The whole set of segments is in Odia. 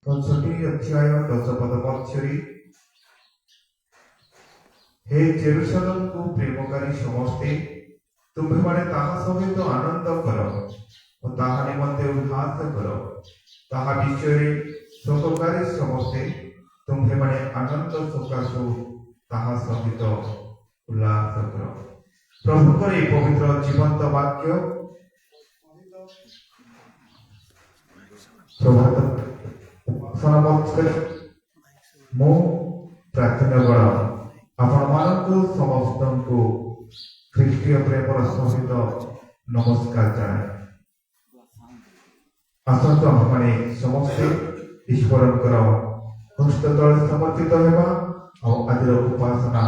65 अध्याय 10 पद पक्षरी हे जेरुसलम को प्रेमकारी समस्ते तुम्हें माने ताहा सहित आनंद कर और ताहा निमंते उल्लास कर ताहा विषय शोककारी समस्ते तुम्हें माने आनंद सकाशु ताहा सहित उल्लास कर। प्रभुकर ये पवित्र जीवंत वाक्य मो प्रार्थना बड़ा आपण मानकु समस्त को ख्रीष्टीय प्रेमर सहित नमस्कार जाए। आसंत हमने समस्ते ईश्वरंकर हस्त तले समर्पित हेबा और आदिर उपासना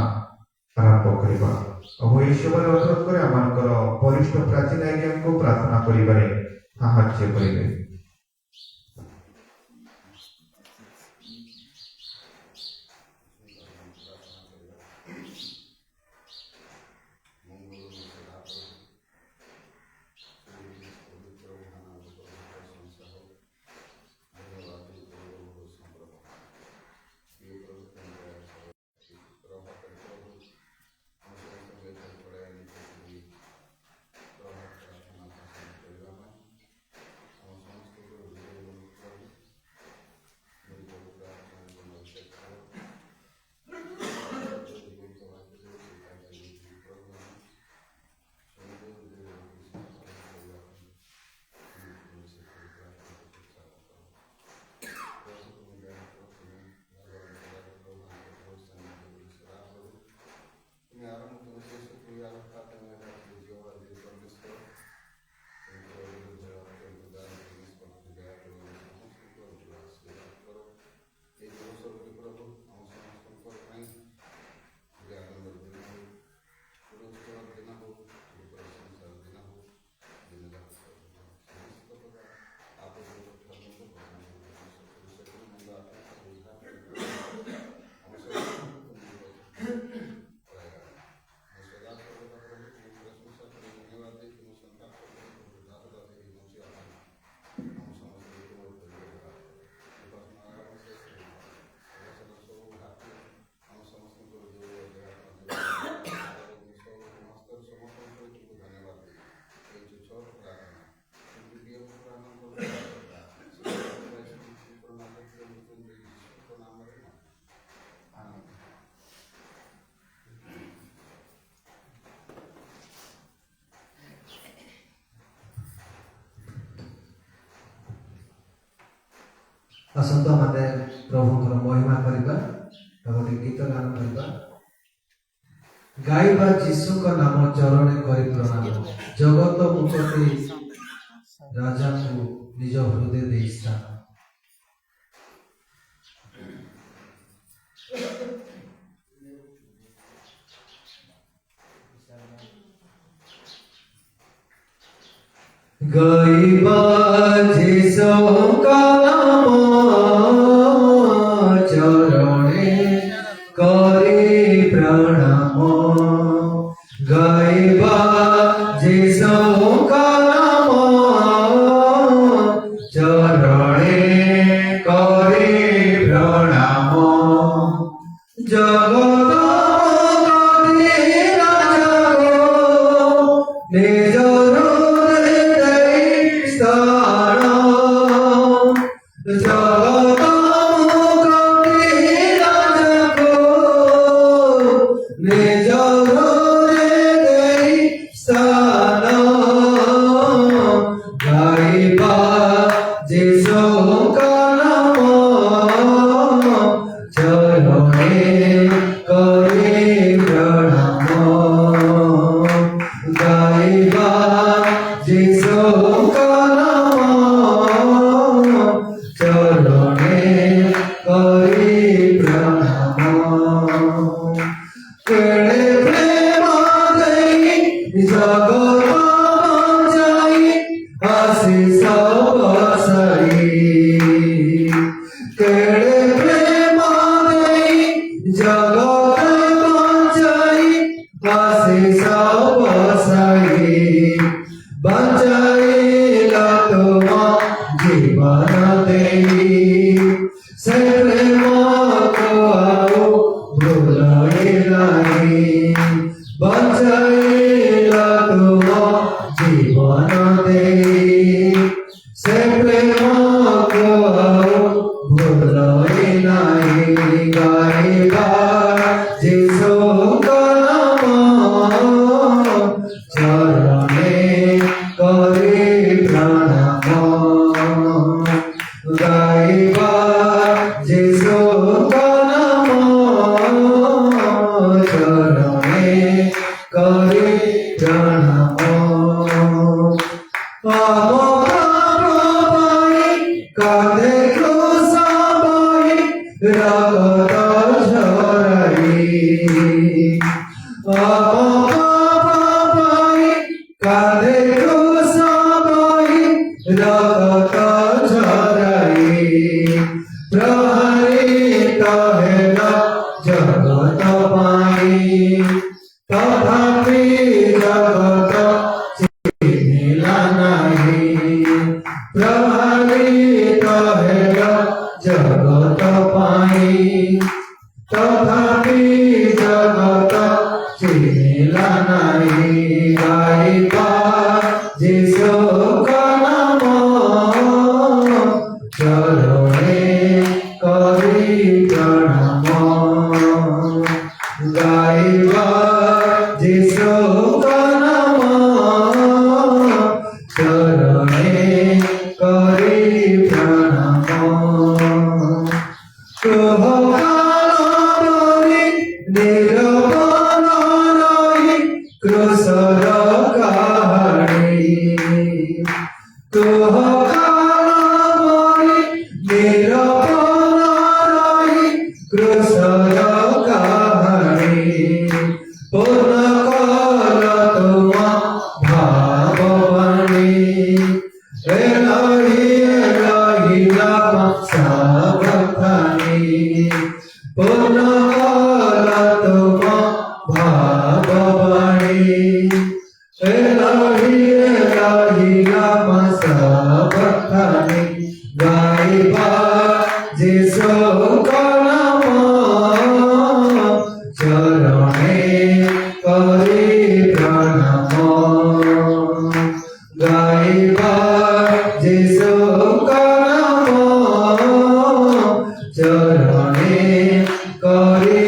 आरंभ करिबा। और ईश्वर अनुरोध करे आमानकर वरिष्ठ प्राचीन आज्ञा को प्रार्थना करिबारे साहाय्य करिबे। आसंत माने प्रभुଙ୍କର महिमा करिबा गोटे गीत गान करिबा गाइबा यीशुଙ୍କ नाम चरणे करि प्रणाम जगत मुक्ति राजा को निज हृदय देई स्थान। गाइबा यीशुଙ୍କ नाम चरणे करि प्रणाम गाइबा यीशुଙ୍କ नाम चरणे करि प्रणाम जगत निज से प्रेम को आओ भुलाए नहीं बचाइला तुम जीवन दे से प्रेम को आओ भुलाए नहीं गाइबा जिसु का नाम चरणे करे प्रणाम गाइबा जिसु का नाम चरणे करे प्रणाम कांधे क्रूसाबाई रगत झराई कांधे क्रूसाबाई रगत झराई प्रहरित हेला जगत पाई तथापि जगत चिन्हिला नहीं प्रहरित हेला जगत पाई तथापि जगत चिन्हिला नहीं गाइबा जिसु का नाम चरणे करि प्रणाम गाइबा जिसु का नाम चरणे करि प्रणाम क्रोधकालि निरवन रहि क्रोशर काढ़ी क्रोधकालि निरवन रहि क्रोशर काढ़ी पूर्ण कल तुम भाववाणी एलाही एलाही लामा सावधानी पूर्ण कल तुम भाववाणी एलाही एलाही लामा सावधानी गाइबा जिसु का नाम चरणे करि प्रणाम गाइबा जिसु का नाम चरणे करि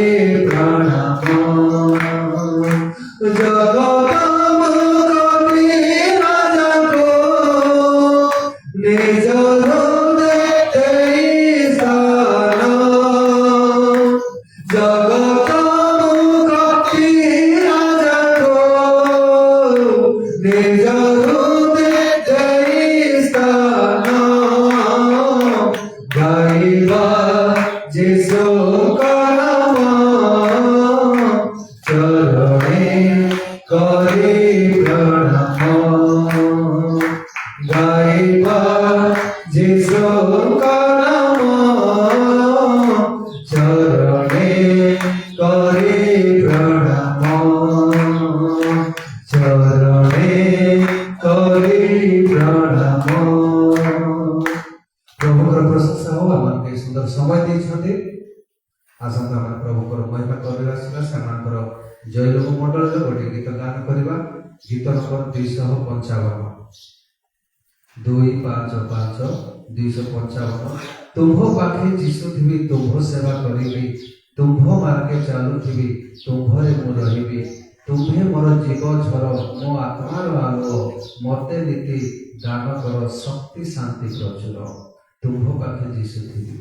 प्रणाम जगत मुक्ति राजा को निज हृदय स्थान जगत मुक्ति राजा को निज हृदय स्थान गाइबा जिसु का नाम चरणे करि प्रणाम गाइबा जिसु का नाम चरणे करि प्रणाम चरणे करि प्रणाम प्रभुଙ୍କର ପ୍ରଶଂସା ହଉ ଆମମାନଙ୍କୁ ଏହି ସୁନ୍ଦର ସମୟ ଦେଇଛନ୍ତି ଆସନ୍ତୁ ଆମେ ପ୍ରଭୁଙ୍କର ମହିମା କରିବା ସିନା ସେମାନଙ୍କର ଜୟଲୋକ ମଣ୍ଡଳରେ ଗୋଟିଏ ଗୀତ ଗାନ କରିବା ଗୀତ ନମ୍ବର 255 255 255 ତୁମ୍ଭ ପାଖେ ଯୀଶୁ ଥିବି ତୁମ୍ଭ ସେବା କରିବି ତୁମ୍ଭ ମାର୍ଗେ ଚାଲୁଥିବି ତୁମ୍ଭରେ ମୁଁ ରହିବି ତୁମ୍ଭେ ମୋର ଜୀବ ଝର ମୋ ଆତ୍ମାର ଆଲୋକ ମୋତେ ନୀତି ଦାନ କର ଶକ୍ତି ଶାନ୍ତି ପ୍ରଚୁର ତୁମ୍ଭ ପାଖେ ଯୀଶୁ ଥିବି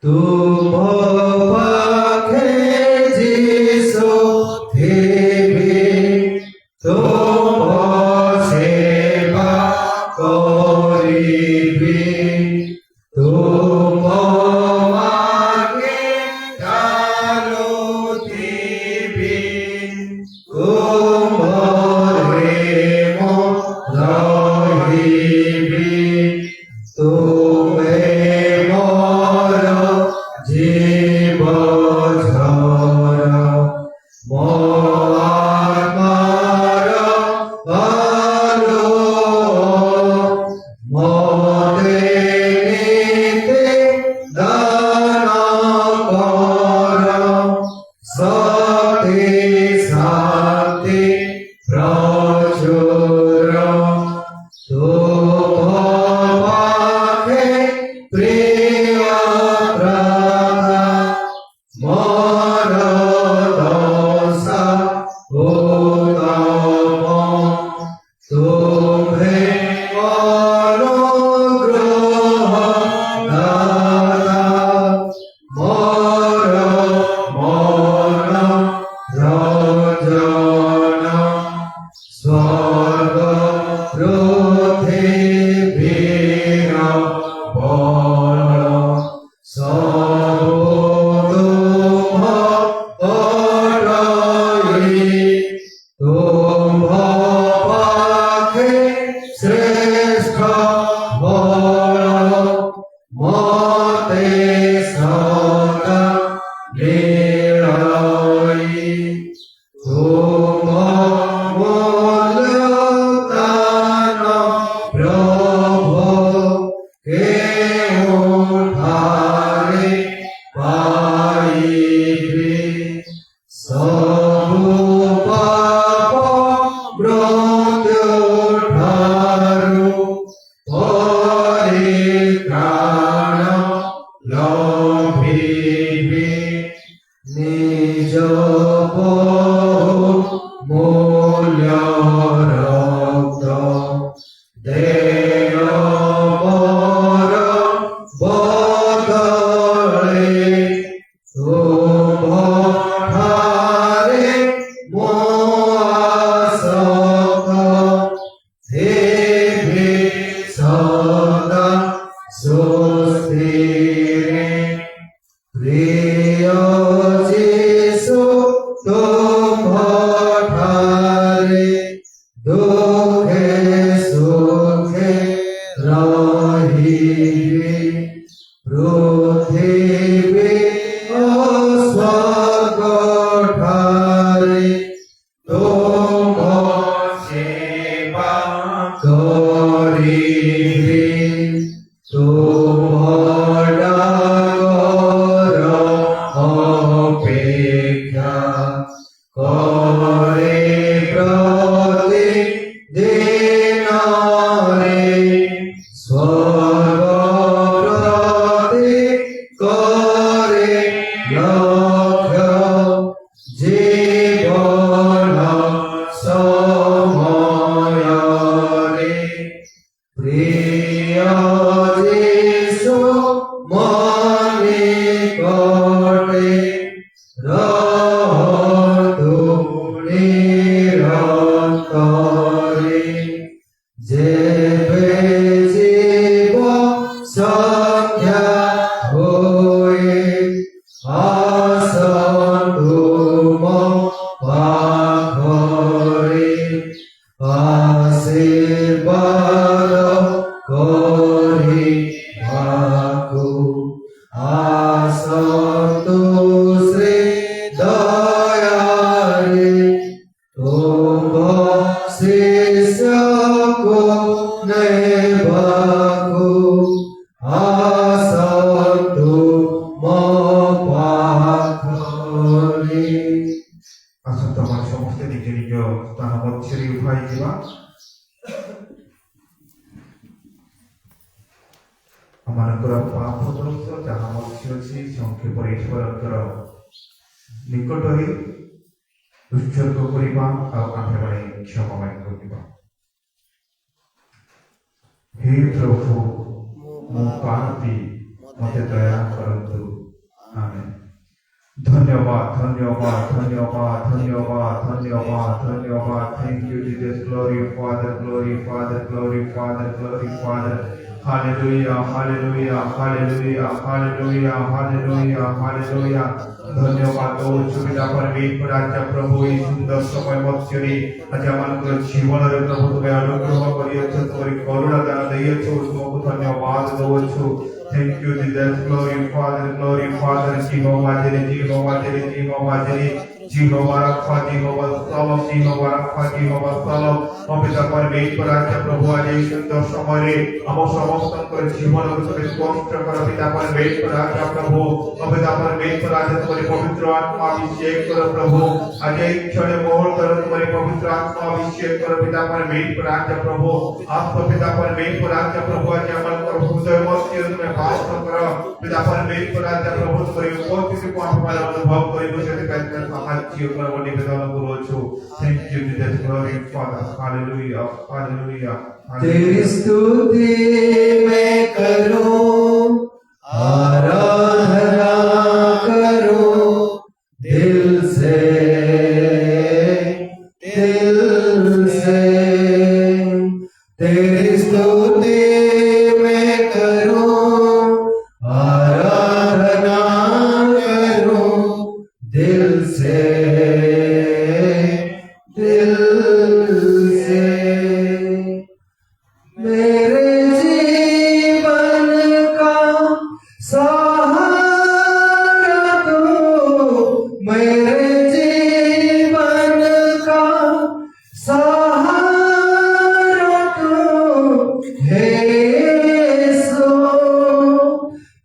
ତୁମ୍ଭ ପାଖେ ଯୀଶୁ ଥିବି ତୁମ୍ଭ ସେବା କରିବି ତୁମ୍ଭ ମାର୍ଗେ ଚାଲୁଥିବି ତୁମ୍ଭରେ ମୁଁ ରହିବି ତୁମେ ମୋର ଜୀବ ଝର ମୋ ଆତ୍ମାର ଆଲୋକ ମୋତେ মতে সদা নিরয়ী তুম মূল্যদান প্রভু কেউঠারে পাইবে সবু পাপ মৃত্যুঠারু পরিত্রাণ লভিবে নিজ বহু মূল্য রক্ত দেয় বর বদলে তুমঠারে মো আশক হেবে সদা সুস্থিরে প্রিয় যিশু তুমঠারে দুঃখে সুখে রহিবে পৃথিবী ও স্বর্গঠারে তুম সেবা করিবে তুম ডাকর অপেক্ষা করে প্রতি দিনরে সর্বপ্রতি করে লক্ষ্য জীবন সমୟରେ প্রিয় যিশু মনে কটে রহতু নিরন্তরে যেবে জীব সন্ধ্যা হয়ে আসন্তু মো পাখরে আশীর্বাদ করিবাকু আসন্তু শ্রী দয়ারে তুম্ভ শিষ্যକୁ ନେବାକୁ ଆସନ୍ତୁ ମୋ ପାଖରେ। ଆସନ୍ତୁ ଆମେ ସମସ୍ତେ ନିଜ ନିଜ ସ୍ଥାନ ମଧ୍ୟରେ ଉଭା ହେଇଯିବା। ଆମମାନଙ୍କର ପାପ ଦୋଷ ଯାହା ମଧ୍ୟ ଅଛି ସଂକ୍ଷେପରେ ଈଶ୍ୱରଙ୍କର ନିକଟରେ ଉତ୍ସର୍ଗ କରିବା ଆଉ ଆମେମାନେ କ୍ଷମା ମାଗିବା। ହେ ପ୍ରଭୁ ମୁଁ ପାପୀ, ମୋତେ ଦୟା କରନ୍ତୁ। ଆମେନ୍। ধন্যবাদ ধন্যবাদ ধন্যবাদ ধন্যবাদ ধন্যবাদ ধন্যবাদ thank you Jesus glory father glory father glory father glory father hallelujah hallelujah hallelujah hallelujah hallelujah hallelujah ধন্যবাদ দৌଛୁ ପିତା ପରମେଶ୍ୱର ରାଜା ପ୍ରଭୁ ଏହି ସୁନ୍ଦର ସମୟ ମଧ୍ୟରେ ଆଜି ଆମମାନଙ୍କର ଜୀବନରେ ପ୍ରଭୁ ତୁମେ ଅନୁଗ୍ରହ କରିଅଛ, ତୁମରି କରୁଣା ଦାନ ଦେଇଅଛ, ତୁମକୁ ଧନ୍ୟବାଦ ଦଉଛୁ। Thank you, Jesus. Glory, Father, Jehovah Jireh, Jehovah Jireh, Jehovah Jireh, Jehovah Rapha, Jehovah Shalom, Jehovah Rapha, Jehovah Shalom। অপিতা পরমেশ্বর রাজা প্রভু আজ এই সুন্দর সময়ে ଆମ ସମସ୍ତଙ୍କର ଜୀବନକୁ ତୁମେ ସ୍ପଷ୍ଟ କର ପିତା ପରମେଶ୍ୱର ରାଜା ପ୍ରଭୁ। ଅପିତା ପରମେଶ୍ୱର ରାଜା ତୁମରି ପବିତ୍ର ଆତ୍ମା ଅଭିଷେକ କର ପ୍ରଭୁ। ଆଜି এই କ୍ଷଣେ ମୁହୂର୍ତ୍ତରେ ତୁମରି ପବିତ୍ର ଆତ୍ମା ଅଭିଷେକ କର ପିତା ପରମେଶ୍ୱର ରାଜା ପ୍ରଭୁ। ଆତ୍ମ ପିତା ପରମେଶ୍ୱର ରାଜା ପ୍ରଭୁ ଆଜି ଆମମାନଙ୍କର ହୃଦୟ ମଧ୍ୟରେ ତୁମେ ବାସ କର ପିତା ପରମେଶ୍ୱର ରାଜା ପ୍ରଭୁ। ତୁମରି ଉପସ୍ଥିତିକୁ ଆମେମାନେ ଅନୁଭବ କରିବୁ, ସେଥିପାଇଁ ତୁମେ ସାହାଯ୍ୟ କର ବୋଲି ନିବେଦନ କରୁଅଛୁ। Thank you, Jesus. Glory, Father. Hallelujah, hallelujah, तेरी स्तुति मैं करूं, आराधना करूं दिल से तेरी स्तुति मैं करूं, आराधना करूं दिल से मेरे जीवन का सहारा तू मेरे जीवन का, सहारा तू है यीशु,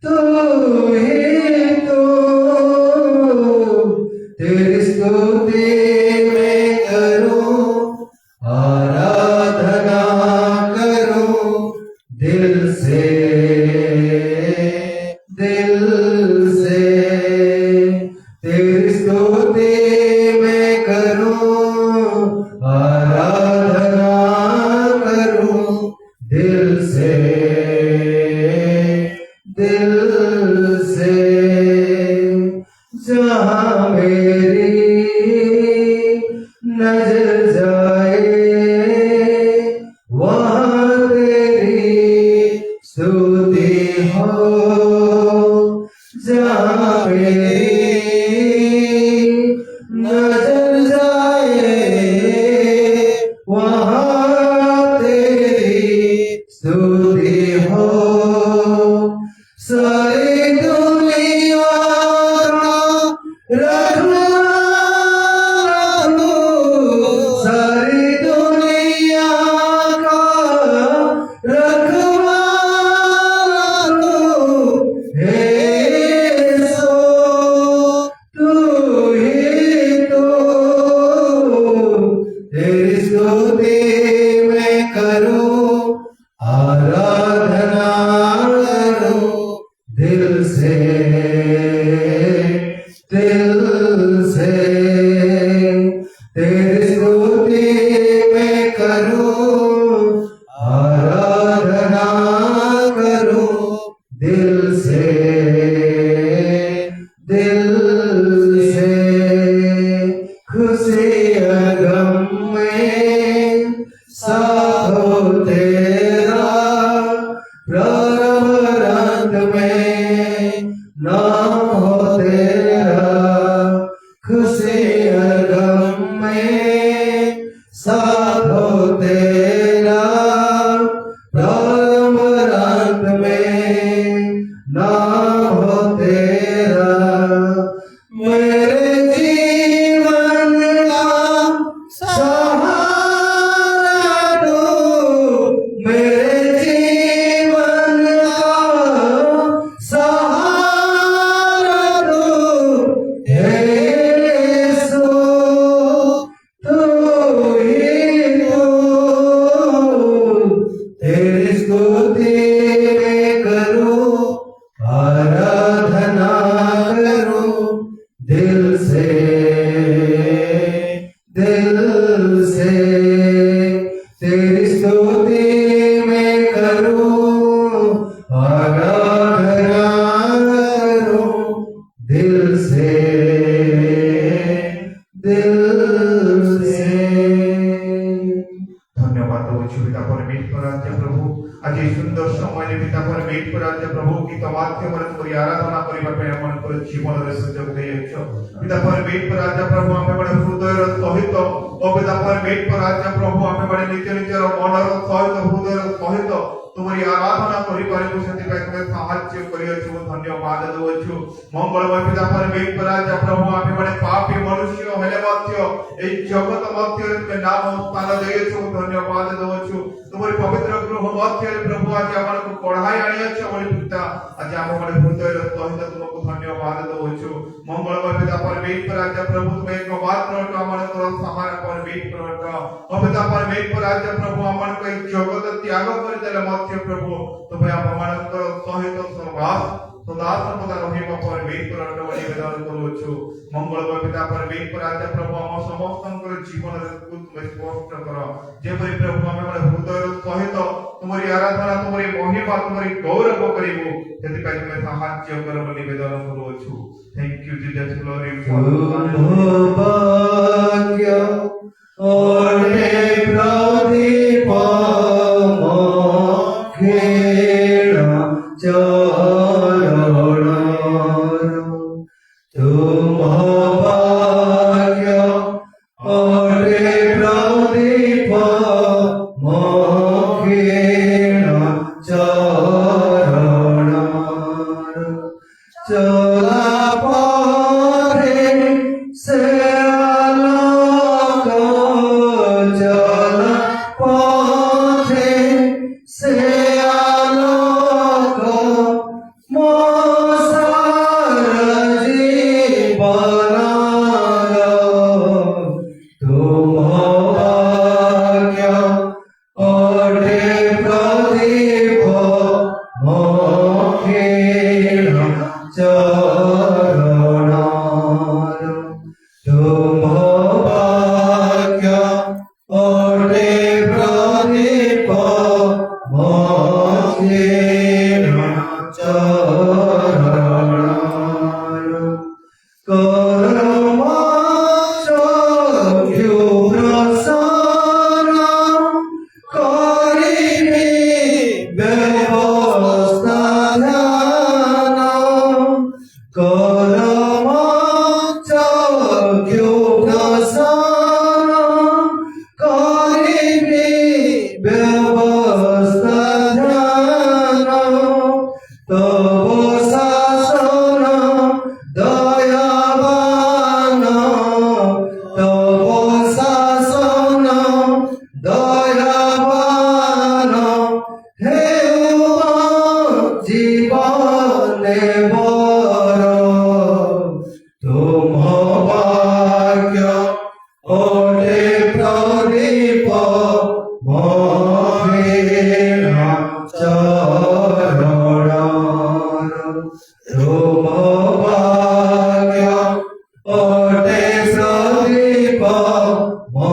तू ही तो, तेरी स्तुति मैं करूं, आराधना करूं दिल से, दिल से। तेरी स्तुति मैं करूं, आराधना करूं दिल से, दिल से। जहां मेरी नजर जाए वहां तेरी स्तुति हो, जहां मेरी नजर जाए वहां तेरी स्तुति हो। सारी दुनिया का रखवाला तू, सारी दुनिया का रखवाला तू है यीशु, तू ही तो, तेरी स्तुति मैं करूं, आराधना करूं दिल से, दिल से। तेरी स्तुति मैं करूं, आराधना करूं दिल से, दिल से। खुशी और गम में साथ हो तेरा, प्रारंभ अंत में नाम हो तेरा। खुशी और गम में साथ हो तेरा, प्रारंभ अंत में नाम हो तेरा। मेरे जीवन का सहारा तू, मेरे जीवन का सहारा तू है यीशु, तू ही तो, तेरी स्तुति मैं करूं, आराधना करूं दिल से, दिल से। तेरी स्तुति मैं करूं, आराधना करूं दिल से, दिल से। ধন্যবাদ দেওয়াচ্ছি পিতা পরমেশ্বর আজ্ঞা প্রভু আজ এই সুন্দর সময়ে পিতা পরমেশ্বর আজ্ঞা প্রভু গীত মাধ্যমে তোমার আরাধনা করিবা ପାଇଁ ଆମଙ୍କର ଜୀବନରେ ସୁଯୋଗ ଦେଇଅଛ। ପିତା ପରମେଶ୍ୱର ଆଜ୍ঞା ପ୍ରଭୁ ଆମେମାନେ ହୃଦୟର ସହିତ ଓ ପିତା ପରମେଶ୍ୱର ଆଜ୍ञା ପ୍ରଭୁ ଆମେମାନେ ନିଜ ନିଜର ମନର ସହିତ ହୃଦୟର ସହିତ ତୁମରି ଆରାଧନା କରିପାରିବୁ, ସେଥିପାଇଁ ତୁମେ ସାହାଯ୍ୟ କରିଅଛୁ, ଧନ୍ୟବାଦ ଦେଉଅଛୁ। ମଙ୍ଗଳମୟ ପିତା ପରମେଶ୍ୱର ଆଜ୍ಞା ପ୍ରଭୁ ଆମେମାନେ ପାପୀ ମନୁଷ୍ୟ ହେଲେ ମଧ୍ୟ এই জগত ମଧ୍ୟରେ ତୁମେ ନାମ ସ୍ଥାନ ଦେଇଅଛୁ, ଧନ୍ୟବାଦ ଦେଉଅଛୁ। ତୁମରି ପବିତ୍ର ଗୃହ ମଧ୍ୟରେ ପ୍ରଭୁ ଆଜି ଆମକୁ କଢାଇ ଆଣିଅଛ ବୋଲି ପିତା ଆଜି ଆମମାନେ ହୃଦୟର ସହିତ ତୁମକୁ ଧନ୍ୟବାଦ ଦେଉଅଛୁ। ମଙ୍ଗଳମୟ ପିତା ପରମେଶ୍ୱର ଆଜ୍ಞା ପ୍ରଭୁ ତୁମେ ଏକମାତ୍ର ଆମମାନଙ୍କର ସାହାରା ପରମେଶ୍ୱର ଓ ପିତା ପରମେଶ୍ୱର ଆଜ୍ಞା ପ୍ରଭୁ ଆମମାନଙ୍କୁ এই ଜଗତ ତ୍ୟାଗ କରିଦେଲେ ମଧ୍ୟ ପ୍ରଭୁ ତୁମେ ଆମମାନଙ୍କର ସହିତ ସର୍ବାସ ସଦା ସର୍ବଦା ରହିବା ପରମେଶ୍ୱର ନିବେଦନ କରୁଅଛୁ। ମଙ୍ଗଳମୟ ପିତା ପରମେଶ୍ୱର ଆଜ୍ಞା ପ୍ରଭୁ ଆମ ସମସ୍ତଙ୍କର ଜୀବନରେ ତୁମେ ସ୍ପଷ୍ଟ କର, ଯେପରି ପ୍ରଭୁ ଆମେମାନେ ହୃଦୟର ସହିତ ତୁମରି ଆରାଧନା, ତୁମରି ମହିମା, ତୁମରି ଗୌରବ କରିବୁ, ସେଥିପାଇଁ ତୁମେ ସାହାଯ୍ୟ କର ବୋଲି ନିବେଦନ କରୁଅଛୁ। Thank you Jesus, glory ଭାଗ୍ୟ ଓଟେ ପ୍ରଦୀପ ମଖେଳ ଚରଣ, ତୁମ ଭାଗ୍ୟ ଓଟେ ପ୍ରଦୀପ ମଖେଳ ଚରଣ। চলা পথে সে আলোক, চলা পথে সে আলোক, ମୋ ସାରା ଜୀବନର ତୁମ ଭାଗ୍ୟ ଅଟେ ପ୍ରଦୀପ ମୋ କ୍ଷୀଣ ଚରଣର। ତୁମ ଭାଗ୍ୟ ଅଟେ ପ୍ରଦୀପ ମୋ କ୍ଷୀଣ ଚରଣର। କରମ ଚକ୍ଷୁ ପ୍ରସନ୍ନ କରିବି ବ୍ୟବସ୍ଥା ଧ୍ୟାନ। କରମ ଚକ୍ଷୁ ପ୍ରସନ୍ନ କରିବି ବ୍ୟବସ୍ଥା ଧ୍ୟାନ। ତବ ଶାସନ ଦୟାବାନ, ତବ ଶାସନ ଦୟାବାନ, ହେଉ ମୋ ଜୀବନେ ବର। ତୁମ ଭାଗ୍ୟ ଅଟେ ପ୍ରଦୀପ ମୋ କ୍ଷୀଣ ଚରଣର। ତୁମ ଭାଗ୍ୟ ଅଟେ ପ୍ରଦୀପ ମୋ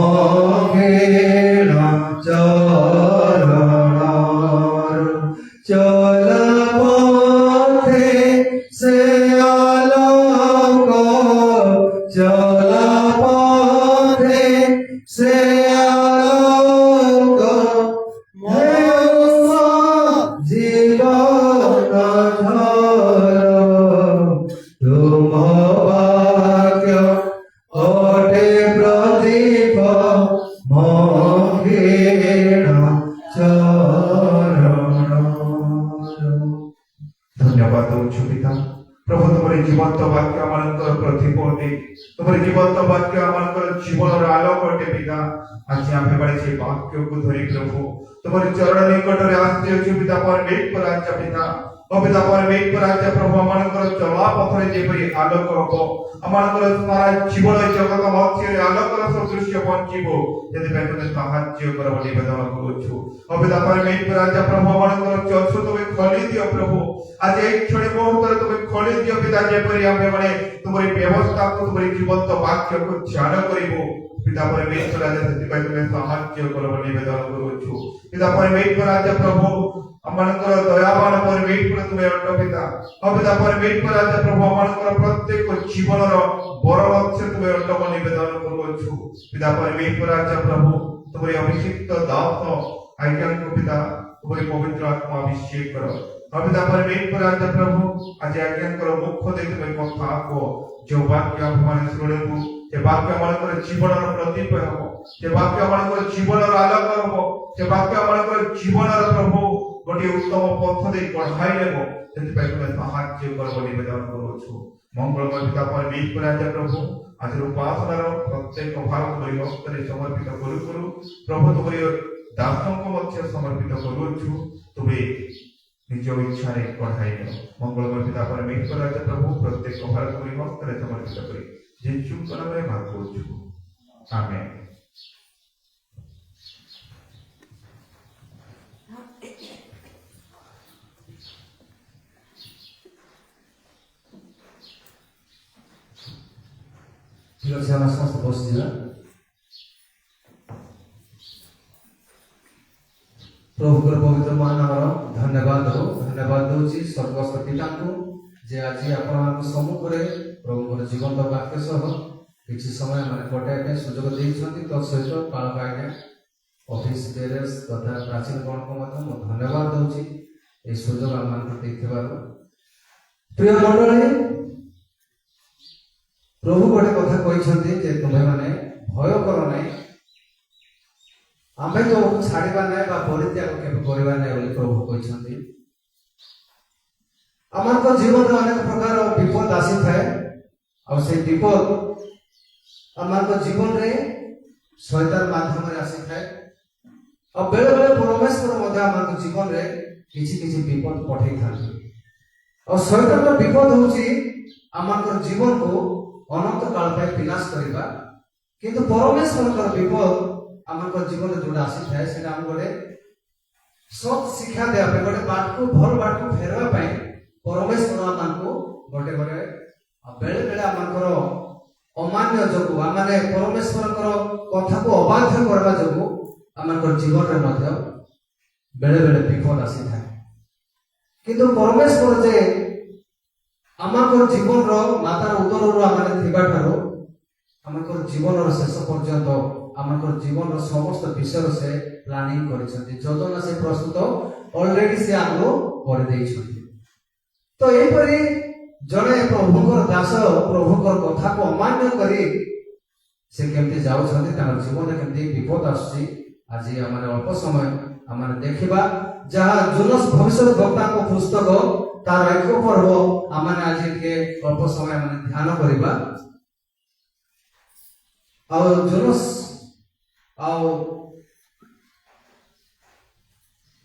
କ୍ଷୀଣ ଚରଣର। ଚଲ ପଥେ ସେ ଆଲୋକ, ଚଲ ପଥେ ସେ ଆଲୋକ, ହେଉ ମୋ ଜୀବନ ଝର। ତୁମ ଭାଗ୍ୟ ଅଟେ ପ୍ରଦୀପ ମୋ କ୍ଷୀଣ ଚରଣର। ধন্যবাদ দৌଛୁ পিতা। প্রভু তোমার জীবন্ত বাক্য আমাদের প্রদীপ অটে, তোমার জীবন্ত বাক্য আমাদের জীবনের আলোক অটে পিতা। আজ আমি পারে সেই বাক্যକୁ ধরি প্রভু তোমার চরণ নিকটরে আসিଅଛୁ পিতা পরমেশ্বর রাজা পিতা। ও পিতা পরমেশ্বর রাজা প্রভু আমাদের চলা পথরে যেপরি আলোক হব, আমাদের সারা জীবন জগত মধ্যে আলোকর সদৃশ্য বঞ্চিব, ସେଥିପାଇଁ তুমি সাহায্য কর বলি নিবেদন করুଛୁ। ও পিতা পরমেশ্বর রাজা প্রভু আমাদের চক্ষু তুমি খোলি দিও প্রভু। আজ এই ক্ষণে মুহূর্তে তুমি খোলি দিও পিতা, যেপরি আমি মানে তোমার ব্যবস্থাକୁ তোমার জীবন্ত বাক্যକୁ ধ্যান করিব। পিতা পরমেশ্বর রাজা ସେଥିପାଇଁ তুমি সাহায্য কর বলি নিবেদন করুଛୁ। পিতা পরমেশ্বর রাজা প্রভু আমাদের দয়াবান পরমেশ্বর তুমি অট পিতা। ও পিতা পরমেশ্বর রাজা প্রভু আমাদের প্রত্যেক জীবনর বড় লক্ষ্য তুমি অট বলি নিবেদন করুଛୁ। পিতা পরমেশ্বর রাজা প্রভু তোমার অভিষিক্ত দাস আজ্ঞাকে পিতা তোমার পবিত্র আত্মা অভিষেক কর। ও পিতা পরমেশ্বর রাজা প্রভু আজ আজ্ঞাঙ্কর মুখ দেই তুমি কথা কো, যে বাক্য আমি শুনিবু সে বাক্য আমাদের জীবনের প্রদীপ হব, যে বাক্য আমাদের জীবনের আলোক হব, যে বাক্য আমাদের জীবনের প্রভু গোটিଏ উত্তম পথ দেই বঢ়াই নেব। ସେଥିପାଇଁ তুমি সাহায্য কর বলি নিবেদন করুଛୁ। মঙ্গলময় পিতা পরমেশ্বর রাজা প্রভু আজর উপাসনার প্রত্যেক ভাগ তোমার হস্ତରେ সমর্পিত করু করু প্রভু তোমার দাসଙ୍କ ମଧ୍ୟ সমর্পিত করুଛୁ। তুমি নিজ ইচ্ছারে বঢ়াই নেব। মঙ্গলময় পিতা পরমেশ্বর রাজা প্রভু প্রত্যেক ভাগ তোমার হস্ତରେ সমর্পিত করি যিশুଙ୍କ নামে ভাগ করুଛୁ। আমেন। ঠিক আছে, আমরা সমস্ত বসছিলাম। প্রভুর পবিত্র মহানামর ধন্যবাদ দଉଛି স্বর্গস্থ পিতাଙ୍କୁ যে আଜି ଆପଣମାନଙ୍କ ସମ୍ମୁଖରେ ପ୍ରଭୁଙ୍କର ଜୀବନ୍ତ ବାକ୍ୟ ସହ କିଛି ସମୟ ମାନେ କଟାଇବା ପାଇଁ ସୁଯୋଗ ଦେଇଛନ୍ତି। ତ ସହିତ ପାଳକ ଆଜ୍ଞା ଅଫିସ ବେରେସ୍ ତଥା ପ୍ରାଚୀନ ଗଣକୁ ମଧ୍ୟ ମୁଁ ଧନ୍ୟବାଦ ଦଉଛି এই ସୁଯୋଗ ଆମମାନଙ୍କୁ ଦେଇଥିବାରୁ। ପ୍ରିୟ ମଣ୍ଡଳୀ, ପ୍ରଭୁ ଗୋଟେ କଥା କହିଛନ୍ତି ଯେ ତୁମେମାନେ ଭୟ କର ନାହିଁ, ଆମେ ତୁମକୁ ଛାଡ଼ିବା ନାହିଁ ବା ପରିତ୍ୟାଗ କେବେ କରିବା ନାହିଁ ବୋଲି ପ୍ରଭୁ କହିଛନ୍ତି। ଆମର ଜୀବନରେ ଅନେକ ପ୍ରକାର ବିପଦ ଆସିଥାଏ ଆଉ ସେ ବିପଦ ଆମର ଜୀବନରେ ଶୈତାନ ମାଧ୍ୟମରେ ଆସିଥାଏ ଆଉ ବେଳେ ବେଳେ ପରମେଶ୍ୱର ମଧ୍ୟ ଆମର ଜୀବନରେ କିଛି କିଛି ବିପଦ ପଠେଇଥାନ୍ତି ଆଉ ଶୈତାନର ବିପଦ ହଉଛି ଆମର ଜୀବନକୁ ଅନନ୍ତ କାଳ ପାଇଁ ବିନାଶ କରିବା କିନ୍ତୁ ପରମେଶ୍ୱରଙ୍କର ବିପଦ ଆମର ଜୀବନରେ ଯୋଉଟା ଆସିଥାଏ ସେଟା ଆମକୁ ଗୋଟେ ସତ ଶିକ୍ଷା ଦେବା ପାଇଁ ଗୋଟେ ବାଟକୁ ଭଲ ବାଟକୁ ଫେରବା ପାଇଁ ପରମେଶ୍ୱର ଆମକୁ ଗୋଟେ ଗୋଟେ ବେଳେ ବେଳେ ଆମର ଅମାନ୍ୟ ଯୋଗୁଁ ଆମେ ପରମେଶ୍ୱରଙ୍କର କଥାକୁ ଅବାଧ୍ୟ କରିବା ଯୋଗୁଁ ଆମର ଜୀବନରେ ମଧ୍ୟ ବେଳେ ବେଳେ ବିପଦ ଆସିଥାଏ କିନ୍ତୁ ପରମେଶ୍ୱର ଯେ ଆମର ଜୀବନର ମାତାର ଉଦରରୁ ଆମେ ଥିବା ଠାରୁ ଆମର ଜୀବନର ଶେଷ ପର୍ଯ୍ୟନ୍ତ ଆମର ଜୀବନର ସମସ୍ତ ବିଷୟରେ ସେ ପ୍ଲାନିଂ କରିଛନ୍ତି ଯୋଜନା ସେ ପ୍ରସ୍ତୁତ ଅଲରେଡି ସେ ଆମକୁ କରିଦେଇଛନ୍ତି ତ ଏହିପରି ଜଣେ ପ୍ରଭୁଙ୍କର ଦାସ ପ୍ରଭୁଙ୍କର କଥାକୁ ଅମାନ୍ୟ କରି ସେ କେମିତି ଯାଉଛନ୍ତି ତାଙ୍କର ଜୀବନରେ କେମିତି ବିପଦ ଆସୁଛି ଆଜି ଆମେ ଅଳ୍ପ ସମୟ ଆମେ ଦେଖିବା ଯାହା ଜୁନସ୍ ଭବିଷ୍ୟତ ବକ୍ତାଙ୍କ ପୁସ୍ତକ ତାର 1 ପର୍ବ ଆମେ ଆଜି ଟିକେ ଅଳ୍ପ ସମୟ ଆମେ ଧ୍ୟାନ କରିବା ଆଉ ଜୁନସ୍ ଆଉ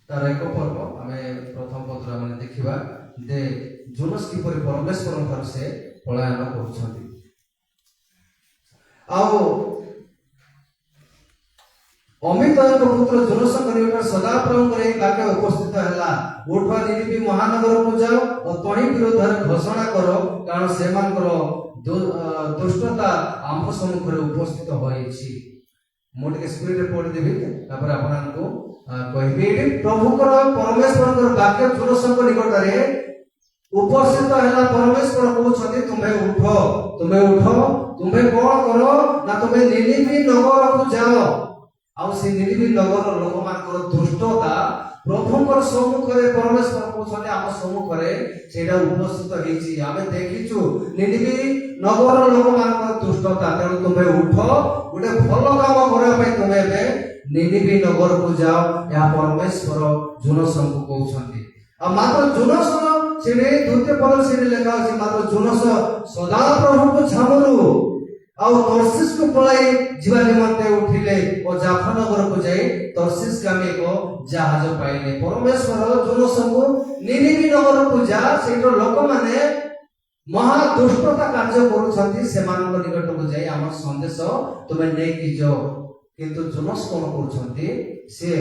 ତାର 1 ପର୍ବ ଆମେ ପ୍ରଥମ ପତ୍ର ଆମେ ଦେଖିବା ଯେ ଜୁନସ୍ କିପରି ପରମେଶ୍ୱରଙ୍କର ସେ ପଳାୟନ କରୁଛନ୍ତି ଆଉ ଅମିତଙ୍କ ପୁତ୍ର ଜୁନସଙ୍କ ନିକଟରେ ସଦାପ୍ରଭୁଙ୍କର ଏହି ବାକ୍ୟ ଉପସ୍ଥିତ ହେଲା ଉଠ ନିନିବି ମହାନଗରକୁ ଯାଅ ଓ ତହିଁ ବିରୋଧରେ ଘୋଷଣା କର କାରଣ ସେମାନଙ୍କର ଦୁଷ୍ଟତା ଆମ ସମ୍ମୁଖରେ ଉପସ୍ଥିତ ହୋଇଛି ମୁଁ ଟିକେ ସ୍ପିଡରେ ପଢିଦେବି ତାପରେ ଆପଣଙ୍କୁ କହିବି ଏଠି ପ୍ରଭୁଙ୍କର ପରମେଶ୍ୱରଙ୍କର ବାକ୍ୟ ଜୁନସଙ୍କ ନିକଟରେ ଉପସ୍ଥିତ ହେଲା ପରମେଶ୍ୱର କହୁଛନ୍ତି ତୁମେ ଉଠ ତୁମେ କଣ କର ନା ତୁମେ ନିନିବି ନଗରକୁ ଯାଅ ଆଉ ସେ ନିନିବି ନଗର ଲୋକମାନଙ୍କର ଦୁଷ୍ଟତା ପ୍ରଭୁଙ୍କର ସମ୍ମୁଖରେ ପରମେଶ୍ୱର କହୁଛନ୍ତି ଆମ ସମ୍ମୁଖରେ ସେଇଟା ଉପସ୍ଥିତ ହେଇଛି ଆମେ ଦେଖିଛୁ ନିନିବି ନଗର ଲୋକମାନଙ୍କର ଦୁଷ୍ଟତା ତେଣୁ ତୁମେ ଉଠ ଗୋଟେ ଭଲ କାମ କରିବା ପାଇଁ ତୁମେ ଏବେ ନିନିବି ନଗରକୁ ଯାଅ ଏହା ପରମେଶ୍ୱର ଜୁନସଙ୍କୁ କହୁଛନ୍ତି ଆଉ ମାତ୍ର ଜୁନସ ସେଠି ଦ୍ୱିତୀୟ ପଦରେ ସେଠି ଲେଖା ଅଛି ମାତ୍ର ଜୁନସ ସଦାପ୍ରଭୁଙ୍କ ଛାମରୁ ଆଉ ତର୍ସିସକୁ ପଳାଇ ଯିବା ନିମନ୍ତେ ଉଠିଲେ ଓ ଜାଫନଗରକୁ ଯାଇ ତର୍ସିସଗାମୀ ଏକ ଜାହାଜ ପାଇଲେ ପରମେଶ୍ୱର ଜୁନସଙ୍କୁ ନିନିବି ନଗରକୁ ଯା ସେଇଠର ଲୋକମାନେ ମହା ଦୁଷ୍ଟତା କାର୍ଯ୍ୟ କରୁଛନ୍ତି ସେମାନଙ୍କ ନିକଟକୁ ଯାଇ ଆମର ସନ୍ଦେଶ ତୁମେ ନେଇକି ଯାଅ କିନ୍ତୁ ଜୁନସ କଣ କରୁଛନ୍ତି ସେ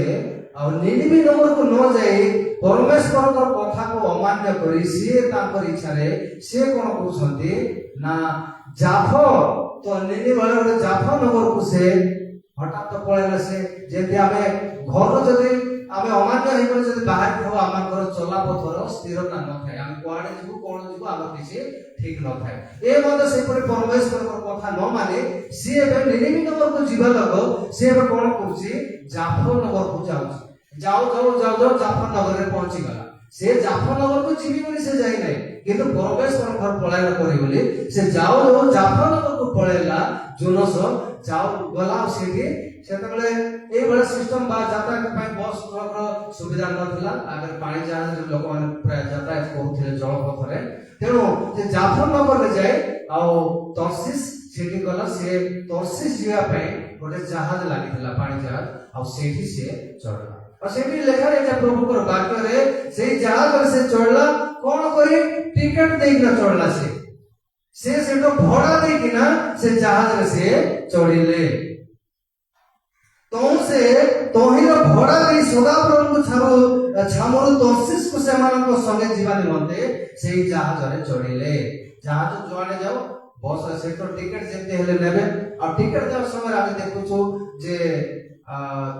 ଆଉ ନିନିବି ନଗରକୁ ନ ଯାଇ ପରମେଶ୍ୱରଙ୍କର କଥାକୁ ଅମାନ୍ୟ କରି ସିଏ ତାଙ୍କର ଇଚ୍ଛାରେ ସିଏ କଣ କରୁଛନ୍ତି ନା ଜାଫ ତ ନିନିବି ଗୋଟେ ଜାଫ ନଗରକୁ ସେ ହଠାତ୍ ପଳେଇଲେ ସେ ଯେମିତି ଆମେ ଘର ଯଦି ଆମେ ଅମାନ୍ୟ ହେଇଗଲେ ଯଦି ବାହାରି ଥାଉ ଆମର ଚଲାପଥର ସ୍ଥିରତା ନଥାଏ ଆମେ କୁଆଡେ ଯିବୁ କଣ ଯିବୁ ଆମର କିଛି ଠିକ ନଥାଏ ଏ ମଧ୍ୟ ସେପରି ପରମେଶ୍ୱରଙ୍କ କଥା ନ ମାନେ ସିଏ ଏବେ ନିନିବି ନଗରକୁ ଯିବା ଲୋକ ସିଏ ଏବେ କଣ କରୁଛି ଜାଫ ନଗରକୁ ଯାଉଛି ଯାଉ ଜାଫ ନଗରରେ ପହଞ୍ଚିଗଲା ସେ ଜାଫ ନଗରକୁ ଯିବି ବୋଲି ସେ ଯାଇନାହିଁ କିନ୍ତୁ ପରମେଶ୍ୱରଙ୍କର ପଳାୟନ କରି ବୋଲି ସେ ଯାଉ ଜାଫ ନଗରକୁ ପଳେଇଲା ଜୁନସ ଯାଉ ଗଲା ସେଠି ସେତେବେଳେ এইଭଳିଆ ସିଷ୍ଟମ ବା ଯାତାୟାତ ପାଇଁ ବସ୍ ଟ୍ରକର ସୁବିଧା ନଥିଲା ଆଗରେ ପାଣି ଜାହାଜରେ ଲୋକମାନେ ପ୍ରାୟ ଯାତାୟାତ କରୁଥିଲେ ଜଳପଥରେ ତେଣୁ ସେ ଜାଫରନଗରରେ ଯାଏ ଆଉ ତର୍ସିସ ସେଠି ଗଲା ସେ ତର୍ସିସ ଯିବା ପାଇଁ ଗୋଟେ ଜାହାଜ ଲାଗିଥିଲା ପାଣି ଜାହାଜ ଆଉ ସେଇଠି ସେ ଚଢିଲା ଆଉ ସେଠି ଲେଖା ହେଇଛି ପ୍ରଭୁଙ୍କର ବାକ୍ୟରେ ସେଇ ଜାହାଜରେ ସେ ଚଢିଲା କଣ କରି ଟିକେଟ ଦେଇକିନା ଚଢିଲା ସେ ସେଠୁ ଭଡା ଦେଇକିନା ସେ ଜାହାଜରେ ସେ ଚଢିଲେ ତହିଁର ଭଡା ଦେଇ ସଦାପ୍ରଭୁଙ୍କ ଛାମରୁ ତର୍ସିସକୁ ସେମାନଙ୍କ ସଙ୍ଗେ ଯିବା ନିମନ୍ତେ ସେଇ ଜାହାଜରେ ଚଢିଲେ ଜାହାଜ ଯୁଆଡେ ଯାଉ ବସ୍ ସେଠୁ ଟିକେଟ ଯେମିତି ହେଲେ ନେବେ ଆଉ ଟିକେଟ ଦେବା ସମୟରେ ଆମେ ଦେଖୁଛୁ ଯେ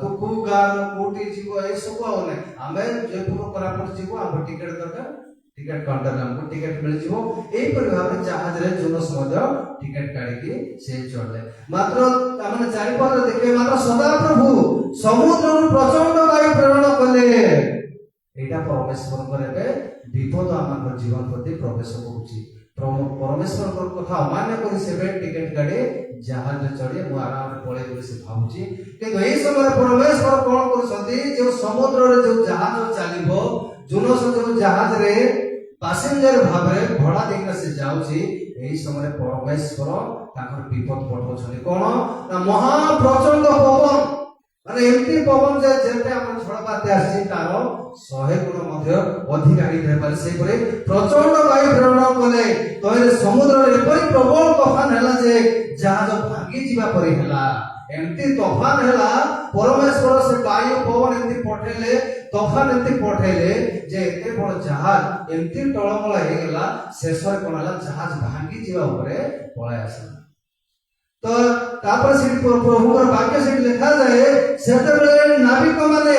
ତୁ କୋଉ ଗାଁର କୋଉଠି ଯିବ ଏସବୁ ଆଉ ନାହିଁ ଆମେ ଜୟପୁର କୋରାପୁଟ ଯିବୁ ଆମ ଟିକେଟ ଦରକାର ଟିକେଟ କାଉଣ୍ଟରରେ ଆମକୁ ଟିକେଟ ମିଳିଯିବ ଏହିପରି ଭାବରେ ଜାହାଜରେ ଜୁନସ ମଧ୍ୟ ଟିକେଟ କାଢିକି ସେ ଚଢିଲେ ମାତ୍ର ଆମେ ଚାରିପଦରେ ଦେଖିବେ ମାତ୍ର ସଦାପ୍ରଭୁ ସମୁଦ୍ରରୁ ପ୍ରଚଣ୍ଡ ବାୟୁ ପ୍ରେରଣ କଲେ ଏଇଟା ପରମେଶ୍ୱରଙ୍କର ଏବେ ବିପଦ ଆମ ଜୀବନ ପ୍ରତି ପ୍ରବେଶ କରୁଛି ପରମେଶ୍ୱରଙ୍କର କଥା ଅମାନ୍ୟ କରି ସେବେ ଟିକେଟ କାଢି ଜାହାଜରେ ଚଢି ମୁଁ ଆରାମରେ ପଳେଇ ବୋଲି ସେ ଭାବୁଛି କିନ୍ତୁ ଏହି ସମୟରେ ପରମେଶ୍ୱର କଣ କରୁଛନ୍ତି ଯୋଉ ସମୁଦ୍ରରେ ଯୋଉ ଜାହାଜ ଚାଲିବ ଜୁନସ ଯୋଉ ଜାହାଜରେ ପାସେଞ୍ଜର ଭାବରେ ଭଡ଼ା ଦେଇକିନା ସେ ଯାଉଛି, ଏହି ସମୟରେ ପରମେଶ୍ୱର ତାଙ୍କର ବିପଦ ପଠାଉଛନ୍ତି। କଣ ନା ମହା ପ୍ରଚଣ୍ଡ ପବନ, ମାନେ ଏମିତି ପବନ ଯେ ଯେତେ ଆମର ଝଡ଼ ବାତ୍ୟା ଆସିଛି ତାର 100 ଗୁଣ ମଧ୍ୟ ଅଧିକା ହେଇଥାଇପାରେ। ସେହିପରି ପ୍ରଚଣ୍ଡ ବାୟୁ ପ୍ରେରଣ କଲେ, ତହିଁରେ ସମୁଦ୍ରରେ ଏପରି ପ୍ରବଳ ତୋଫାନ ହେଲା ଯେ ଜାହାଜ ଭାଙ୍ଗି ଯିବା ପରି ହେଲା। ଏମିତି ତୋଫାନ ହେଲା, ପରମେଶ୍ୱର ସେ ବାୟୁ ପବନ ଏମିତି ପଠେଇଲେ, ତୋଫାନ ଏମିତି ପଠେଇଲେ ଯେ ଏତେ ବଡ଼ ଜାହାଜ ଏମିତି ଟଳମଳ ହେଇଗଲା। ଶେଷରେ କଣ ହେଲା, ଜାହାଜ ଭାଙ୍ଗି ଯିବା ଉପରେ ପଳାଇ ଆସିଲା। ତ ତାପରେ ସେଠି ପ୍ରଭୁଙ୍କର ବାକ୍ୟ ସେଠି ଲେଖାଯାଏ, ସେତେବେଳେ ନାବିକ ମାନେ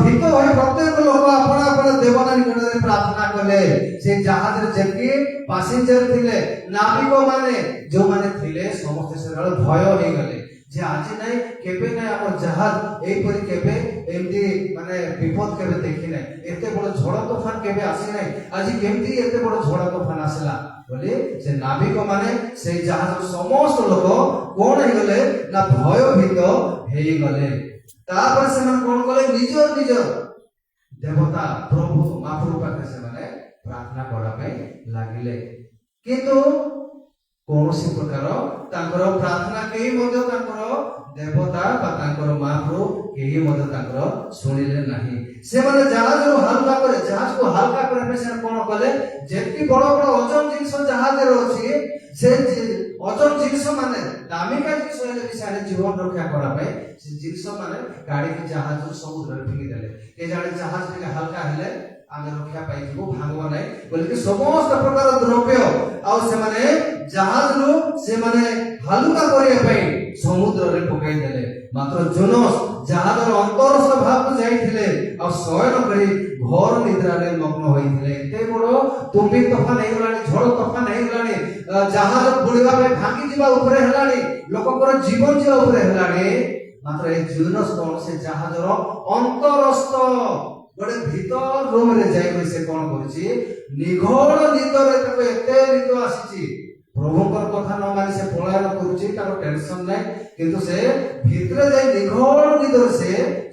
ଭୀତ ହୋଇ ପ୍ରତ୍ୟେକ ଲୋକ ଆପଣ ଆପଣ ଦେବତା ନିକଟରେ ପ୍ରାର୍ଥନା କଲେ। ସେ ଜାହାଜରେ ଯେତିକି ପାସେଞ୍ଜର ଥିଲେ, ନାବିକ ମାନେ ଯୋଉମାନେ ଥିଲେ, ସମସ୍ତେ ସେତେବେଳେ ଭୟ ହେଇଗଲେ ଯେ ଆଜି ନାଇଁ କେବେ ନାଇଁ ଆମ ଜାହାଜ ଏଇପରି କେବେ ଏମିତି ମାନେ ବିପଦ କେବେ ଦେଖି ନାହିଁ, ଏତେ ବଡ଼ ଝଡ଼ ତୋଫାନ କେବେ ଆସି ନାହିଁ, ଆଜି କେମିତି ଏତେ ବଡ଼ ଝଡ଼ ତୋଫାନ ଆସିଲା ବୋଲି ସେ ନାବିକ ମାନେ ସେଇ ଜାହାଜର ସମସ୍ତ ଲୋକ କଣ ହେଇଗଲେ ନା ଭୟଭୀତ ହେଇଗଲେ। ତାପରେ ସେମାନେ କଣ କଲେ, ନିଜ ନିଜ ଦେବତା ପ୍ରଭୁ ମହାପ୍ରଭୁ ପାଖରେ ସେମାନେ ପ୍ରାର୍ଥନା କରିବା ପାଇଁ ଲାଗିଲେ। କିନ୍ତୁ କୌଣସି ପ୍ରକାର ତାଙ୍କର ପ୍ରାର୍ଥନା କେହି ମଧ୍ୟ ତାଙ୍କର ଦେବତା ବା ତାଙ୍କର ମହାପ୍ରଭୁ କେହି ମଧ୍ୟ ତାଙ୍କର ଶୁଣିଲେ ନାହିଁ। ସେମାନେ ଜାହାଜକୁ ହାଲକା କରିବା ପାଇଁ ସେମାନେ କଣ କଲେ, ଯେତିକି ବଡ ବଡ ଓଜନ ଜିନିଷ ଜାହାଜରେ ଅଛି, ସେ ଓଜନ ଜିନିଷ ମାନେ ଦାମିକା ଜିନିଷ ହେଲେ ବି ସେମାନେ ଜୀବନ ରକ୍ଷା କରିବା ପାଇଁ ସେ ଜିନିଷ ମାନେ ଗାଡିକି ଜାହାଜରୁ ସମୁଦ୍ରରେ ଫିଙ୍ଗି ଦେଲେ। ଏ ଜାଣେ ଜାହାଜ ଟିକେ ହାଲକା ହେଲେ ଆମେ ରକ୍ଷା ପାଇଯିବୁ, ଭାଙ୍ଗିବ ନାହିଁ ବୋଲିକି ସମସ୍ତ ପ୍ରକାର ଦ୍ରବ୍ୟ ଆଉ ସେମାନେ ଜାହାଜରୁ ସେମାନେ ହାଲୁକା କରିବା ପାଇଁ ସମୁଦ୍ରରେ ପକାଇ ଦେଲେ। ମାତ୍ର ଜୋନସ୍ ଜାହାଜର ଅନ୍ତରସ୍ଥ ଭାଗକୁ ଯାଇଥିଲେ ଆଉ ଶୟନ କରି ଘୋର ନିଦ୍ରାରେ ମଗ୍ନ ହୋଇଥିଲେ। ଏତେ ବଡ ତୁମ୍ବି ତୋଫାନ ହେଇଗଲାଣି, ଝଡ଼ ତୋଫାନ ହେଇଗଲାଣି, ଜାହାଜ ବୁଡ଼ିବା ପାଇଁ ଭାଙ୍ଗି ଯିବା ଉପରେ ହେଲାଣି, ଲୋକଙ୍କର ଜୀବନ ଯିବା ଉପରେ ହେଲାଣି। ମାତ୍ର ଏ ଜୋନସ୍ କଣ, ସେ ଜାହାଜର ଅନ୍ତରସ୍ଥ ଗୋଟେ ଭିତର ରୁମରେ ଯାଇକରି ସେ କଣ କରୁଛି, ନିଘୋଡ଼ ନିଦରେ, ତାକୁ ଏତେ ନିଦ ଆସିଛି, ପ୍ରଭୁଙ୍କର କଥା ନ ମାନି ସେ ପଳାୟନ କରୁଛି, ତାର ଟେନସନ ନାହିଁ, କିନ୍ତୁ ସେ ଭିତରେ ଯାଇ ନିଘୋଡ଼ ନିଦରେ ସେ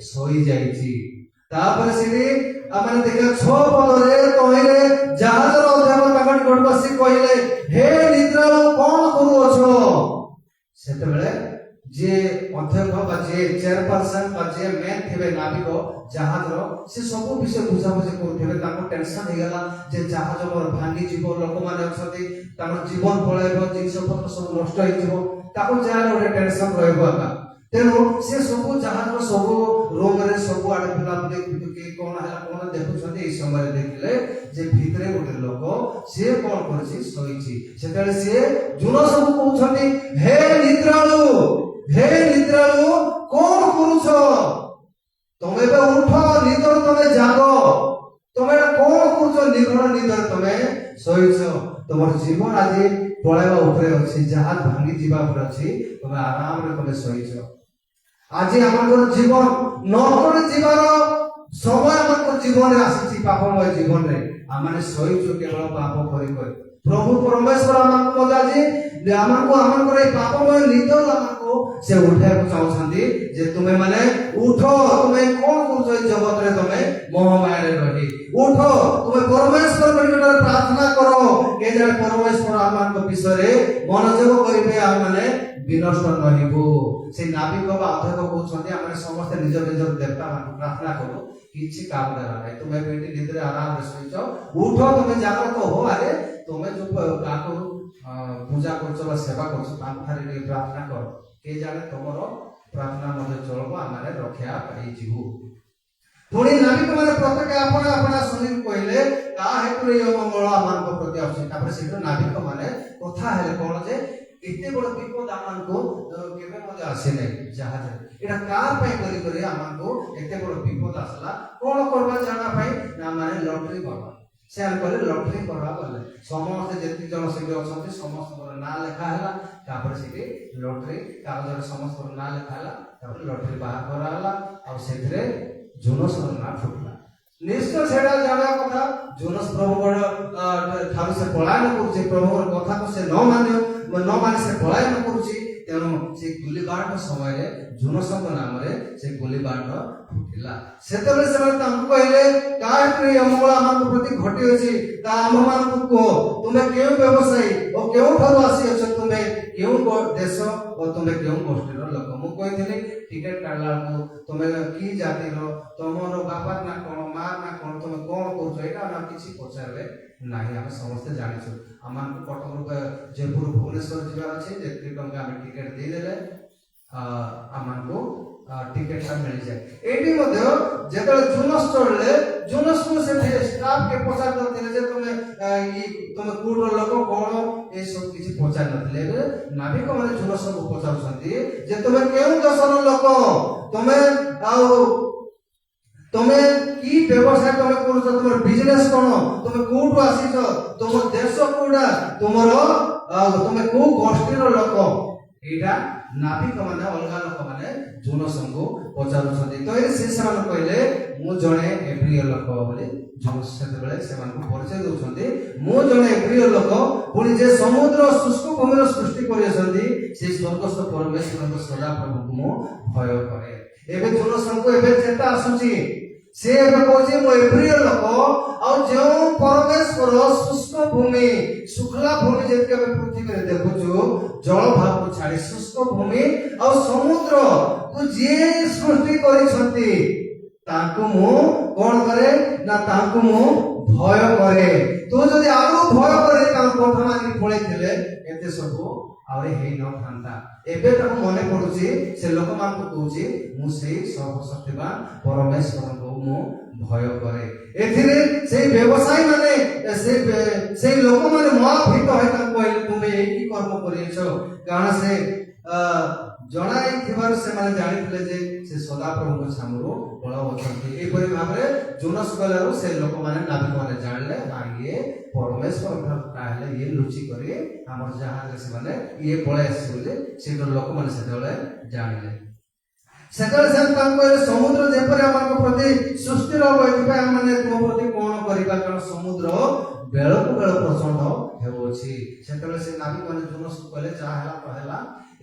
ଶୋଇ ଯାଇଛି। ତାପରେ ସେଠି ଆମେ ଦେଖିବା 6 ପଦରେ କହିଲେ, ଜାହାଜର ଅଧ୍ୟକ୍ଷ ତାଙ୍କ ନିକଟକୁ ଆସି କହିଲେ, ହେ ନିଦ୍ରାଳୁ କଣ କରୁଅଛ? ସେତେବେଳେ ଯିଏ ଅଧ୍ୟକ୍ଷ ବା ଯିଏ ଚେୟାରପର୍ସନ ବା ଯିଏ ମେନ୍ ଥିବେ ନାବିକ ଜାହାଜର, ସେ ସବୁ ବିଷୟ ବୁଝାବୁଝି କରୁଥିବେ। ତାଙ୍କୁ ଟେନସନ ହେଇଗଲା ଯେ ଜାହାଜ ମୋର ଭାଙ୍ଗି ଯିବ, ଲୋକମାନେ ଅଛନ୍ତି, ତାଙ୍କର ଜୀବନ ପଳାଇବ, ଜିନିଷ ପତ୍ର ସବୁ ନଷ୍ଟ ହେଇଯିବ, ତାକୁ ଯାହା ଗୋଟେ ଟେନସନ ରହିବ ଆକା। ତେଣୁ ସେ ସବୁ ଜାହାଜର ସବୁ ରୁମରେ ସବୁ ଆଡେ ବୁଲାବୁଲି କଣ ହେଲା କଣ ଦେଖୁଛନ୍ତି। ଏଇ ସମୟରେ ଦେଖିଲେ ଯେ ଭିତରେ ଗୋଟେ ଲୋକ ସିଏ କଣ କରିଛି, ଶୋଇଛି। ସେତେବେଳେ ସିଏ ଜୁନ ସବୁ କହୁଛନ୍ତି, ହେ ନିଦ୍ରାଳୁ, ହେ ନିଦ୍ରାଳୁ କଣ କରୁଛ? ତମେ ଏବେ ଉଠ, ନିଦରେ ତମେ ଜାଗ, ତମେ କଣ କରୁଛ? ନିଘୋଡ଼ ନିଦରେ ତମେ ଶୋଇଛ, ତମର ଜୀବନ ଆଜି ପଳାଇବା ଉପରେ ଅଛି, ଜାହାଜ ଭାଙ୍ଗି ଯିବା ଉପରେ ଅଛି, ତମେ ଆରାମରେ ତମେ ଶୋଇଛ। ଆଜି ଆମର ଜୀବନ ନରକରେ ଯିବାର ସମୟ ଆମର ଜୀବନରେ ଆସିଛି, ପାପମୟ ଜୀବନରେ ଆମେ ଶୋଇଛୁ କେବଳ ପାପ କରି କରି। ପ୍ରଭୁ ପରମେଶ୍ୱର ଆମକୁ ମଧ୍ୟ ଆଜି ଆମର ଏଇ ପାପମୟ ନିଦରୁ ଆମକୁ ସେ ଉଠାଇବାକୁ ଚାହୁଁଛନ୍ତି ଯେ ତୁମେ ମାନେ ଉଠ, ତୁମେ କଣ କରୁଛ ଏଇ ଜଗତରେ, ତମେ ମୋହମାୟାରେ ରହି ଉଠ, ତୁମେ ପରମେଶ୍ୱର ନିକଟରେ ପ୍ରାର୍ଥନା କର। କେଜାଣି ପରମେଶ୍ୱର ଆମମାନଙ୍କ ବିଷୟରେ ମନୋଯୋଗ କରିବେ, ଆମେ ବିନଷ୍ଟ ରହିବୁ। ସେ ନାବିକ ବା ଅଧ୍ୟକ୍ଷ କହୁଛନ୍ତି, ଆମେ ସମସ୍ତେ ନିଜ ନିଜର ଦେବତା ମାନଙ୍କୁ ପ୍ରାର୍ଥନା କରୁ, କିଛି କାମ ଦେଲା ନାହିଁ, ତୁମେ ଏଠି ନିଦରେ ଆରାମରେ ଶୋଇଛ, ଉଠ, ତୁମେ ଜାଗ୍ରତ ହୋ। ଆରେ ତୁମେ ଯୋଉ କାହାକୁ ପୂଜା କରୁଛ ବା ସେବା କରୁଛ, ତାଙ୍କ ଠାରେ ଟିକେ ପ୍ରାର୍ଥନା କର, କିଏ ଜାଣେ ତମର ପ୍ରାର୍ଥନା ମଧ୍ୟ ଚଳିବ, ଆମେ ରକ୍ଷା ପାଇଯିବୁ। ପୁଣି ନାବିକ ମାନେ ପ୍ରତ୍ୟେକ ଆପଣ ଆପଣ ଶୁଣି କହିଲେ, କାହା ହେତୁ ଏଇ ଅମଙ୍ଗଳ ଆମମାନଙ୍କ ପ୍ରତି ଆସୁଛି। ତାପରେ ସେଠୁ ନାବିକ ମାନେ କଥା ହେଲେ କଣ ଯେ ଏତେ ବଡ ବିପଦ ଆମମାନଙ୍କୁ କେବେ ମଧ୍ୟ ଆସିନାହିଁ ଜାହାଜରେ, ଏଇଟା କାହା ପାଇଁ କରି କରି ଆମମାନଙ୍କୁ ଏତେ ବଡ ବିପଦ ଆସିଲା, କଣ କରିବା ଜାଣା ପାଇଁ ନା ମାନେ ଲଟେରୀ କରିବା। ସେ କହିଲେ ଲଟେରୀ କରିବା ଗଲେ ସମସ୍ତେ ଯେତିକି ଜଣ ସେଠି ଅଛନ୍ତି ସମସ୍ତଙ୍କର ନାଁ ଲେଖା ହେଲା। ତାପରେ ସେଠି ଲଟେରୀ କାଗଜରେ ସମସ୍ତଙ୍କର ନାଁ ଲେଖା ହେଲା। ତାପରେ ଲଟେରୀ ବାହାର କରାହେଲା ଆଉ ସେଥିରେ ଜୋନସର ନାଁ ଫୁଟିଲା। ନିଶ୍ଚୟ ସେଇଟା ଜାଣିବା କଥା, ଜୋନସ ପ୍ରଭୁଙ୍କର ଠାରୁ ସେ ପଳାୟନ କରୁଛି, ପ୍ରଭୁଙ୍କର କଥାକୁ ସେ ନ ନ ମାନି ସେ ପଳାୟନ କରୁଛି। ତେଣୁ ସେ ଗୁଲିବାଟ ସମୟରେ ଜୁନସଙ୍କ ନାମରେ ସେ ଗୁଲିବାଟ ଫୁଟିଲା। ସେତେବେଳେ ସେମାନେ ତାଙ୍କୁ କହିଲେ, କାହାଠି ଅମଙ୍ଗଳ ଆମ ପ୍ରତି ଘଟିଅଛି ତା ଆମମାନଙ୍କୁ କୁହ। ତୁମେ କେଉଁ ବ୍ୟବସାୟୀ ଓ କେଉଁଠାରୁ ଆସିଅଛ? ତୁମେ କେଉଁ ଦେଶ ଓ ତୁମେ କେଉଁ ଗୋଷ୍ଠୀର ଲୋକ? ମୁଁ କହିଥିଲି ଟିକେଟ କାଢିଲା ବେଳକୁ ତୁମେ କି ଜାତିର, ତମର ବାପାର ନା କଣ, ମା ନା କଣ, ତୁମେ କଣ କରୁଛ, ଏଇଟା ଆମେ କିଛି ପଚାରିଲେ ନାହିଁ। ଆମେ ସମସ୍ତେ ଜାଣିଛୁ ଆମମାନଙ୍କୁ କଟକରୁ ଜୟପୁର ଭୁବନେଶ୍ୱର ଯିବାର ଅଛି, ଯେତିକି ଟଙ୍କା ଆମେ ଟିକେଟ ଦେଇଦେଲେ ଆମମାନଙ୍କୁ ଟିକେଟଟା ମିଳିଯାଏ। ଏଇଠି ମଧ୍ୟ ଯେତେବେଳେ ଜୁନସ୍ ଚଢିଲେ, ଜୁନସ୍କୁ ସେଠି ଷ୍ଟାଫ୍ କେ ପଚାରି ନଥିଲେ ଯେ ତମେ କୋଉଠର ଲୋକ କଣ, ଏସବୁ କିଛି ପଚାରି ନଥିଲେ। ଏବେ ନାବିକ ମାନେ ଜୁନସ୍କୁ ପଚାରୁଛନ୍ତି ଯେ ତମେ କେଉଁ ଦେଶର ଲୋକ, ତମେ କି ବ୍ୟବସାୟ ତମେ କରୁଛ, ତମର ବିଜନେସ କଣ, ତମେ କୋଉଠୁ ଆସିଛ, ତମ ଦେଶ କୋଉଟା, ତମେ କୋଉ ଗୋଷ୍ଠୀର ଲୋକ। ଏଇଟା ନାବିକ ମାନେ ଅଲଗା ଲୋକମାନେ ଜୁନସଙ୍କୁ ପଚାରୁଛନ୍ତି। ତ ସେମାନେ କହିଲେ ମୁଁ ଜଣେ ଏବ୍ରିୟ ଲୋକ ବୋଲି। ଜୁନସ ସେତେବେଳେ ସେମାନଙ୍କୁ ପରିଚୟ ଦଉଛନ୍ତି, ମୁଁ ଜଣେ ଏବ୍ରିୟ ଲୋକ, ପୁଣି ଯେ ସମୁଦ୍ର ଶୁଷ୍କ ଭୂମିର ସୃଷ୍ଟି କରିଅଛନ୍ତି ସେ ସ୍ୱର୍ଗସ୍ଥ ପରମେଶ୍ୱରଙ୍କ ସଦାପ୍ରଭୁଙ୍କୁ ମୁଁ ଭୟ କରେ। ଏବେ ଜୁନସଙ୍କୁ ଏବେ ଚେତା ଆସୁଛି। ସେ ଏବେ କହୁଛି ମୁଁ ଏବ୍ରିୟ ଲୋକ, ଆଉ ଯେଉଁ ପରମେଶ୍ୱର ଶୁଷ୍କ ଭୂମି, ଶୁଖିଲା ଭୂମି ଯେତିକି ଆମେ ପୃଥିବୀରେ ଦେଖୁଛୁ, ଜଳଭାଗକୁ ଛାଡି ଶୁଷ୍କ ଭୂମି ଆଉ ସମୁଦ୍ରକୁ ଯିଏ ସୃଷ୍ଟି କରିଛନ୍ତି ତାଙ୍କୁ ମୁଁ କଣ କରେ ନା ତାଙ୍କୁ ମୁଁ ଭୟ କରେ। ତୁ ଯଦି ଆଉ ଭୟ କରେ ତାଙ୍କ କଥା ମାନିକି ପଳେଇଥିଲେ ଏତେ ସବୁ ଆହୁରି ହେଇନଥାନ୍ତା। ଏବେ ତାକୁ ମନେ ପଡୁଛି, ସେ ଲୋକମାନଙ୍କୁ କହୁଛି ମୁଁ ସେଇ ସର୍ବଶକ୍ତିବାନ ପରମେଶ୍ୱରଙ୍କୁ ମୁଁ ଭୟ କରେ। ଏଥିରେ ସେଇ ବ୍ୟବସାୟୀ ମାନେ ସେଇ ଲୋକମାନେ ମହାଭୀତ ହୋଇ ତାଙ୍କୁ କହିଲେ ତୁମେ ଏଇ କି କର୍ମ କରିଛ, କାରଣ ସେ ଜଣାଇଥିବାରୁ ସେମାନେ ଜାଣିଥିଲେ ଯେ ସେ ସଦାପ୍ରଭୁଙ୍କ ସାମରୁ ପଳ ଅଛନ୍ତି। ଏହିପରି ଭାବରେ ଜୁନସ ଗଲାରୁ ସେ ଲୋକମାନେ ନାବିକମାନେ ଜାଣିଲେ ଇଏ ପରମେଶ୍ୱର ତାହେଲେ ଇଏ ଲୁଚି କରି ଆମର ଜାହାଜରେ ସେମାନେ ଇଏ ପଳେଇ ଆସିছে ବୋଲି ସେଠୁ ଲୋକମାନେ ସେତେବେଳେ ଜାଣିଲେ। ସେତେବେଳେ ସେ ତାଙ୍କୁ କହିଲେ ସମୁଦ୍ର ଯେପରି ଆମମାନଙ୍କ ପ୍ରତି ସୃଷ୍ଟିର ହବ, ଏଥିପାଇଁ ଆମମାନେ ତୁମ ପ୍ରତି କଣ କରିବା, କାରଣ ସମୁଦ୍ର ବେଳକୁ ବେଳ ପ୍ରଚଣ୍ଡ ହେଉଅଛି। ସେତେବେଳେ ସେ ନାବିକମାନେ ଜୁନସକୁ କହିଲେ ଯାହା ହେଲା ତ ହେଲା,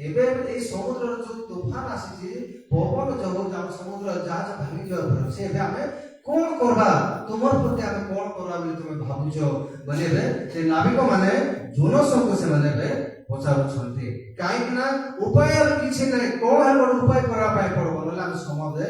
ଏବେ ଏଇ ସମୁଦ୍ରର ଯୋଉ ତୁଫାନ ଆସିଛି, ପବନ ଯୋଗୁଁ ଆମ ସମୁଦ୍ର ଜାହାଜ ଭାଙ୍ଗି ଯିବାକୁ ଅଛି, ଏବେ ଆମେ କଣ କରିବା, ତୁମର ପ୍ରତି ଆମେ କଣ କରିବା ବୋଲି ତୁମେ ଭାବୁଛ ବୋଲି ଏବେ ସେ ନାବିକ ମାନେ ଜୁନସଙ୍କୁ ସେମାନେ ଏବେ ପଚାରୁଛନ୍ତି। କାହିଁକି ନା ଉପାୟ କିଛି ନାହିଁ, କଣ ହେଲେ ଗୋଟେ ଉପାୟ କରିବା ପାଇଁ ପଡିବ, ନହେଲେ ଆମେ ସମୁଦ୍ରରେ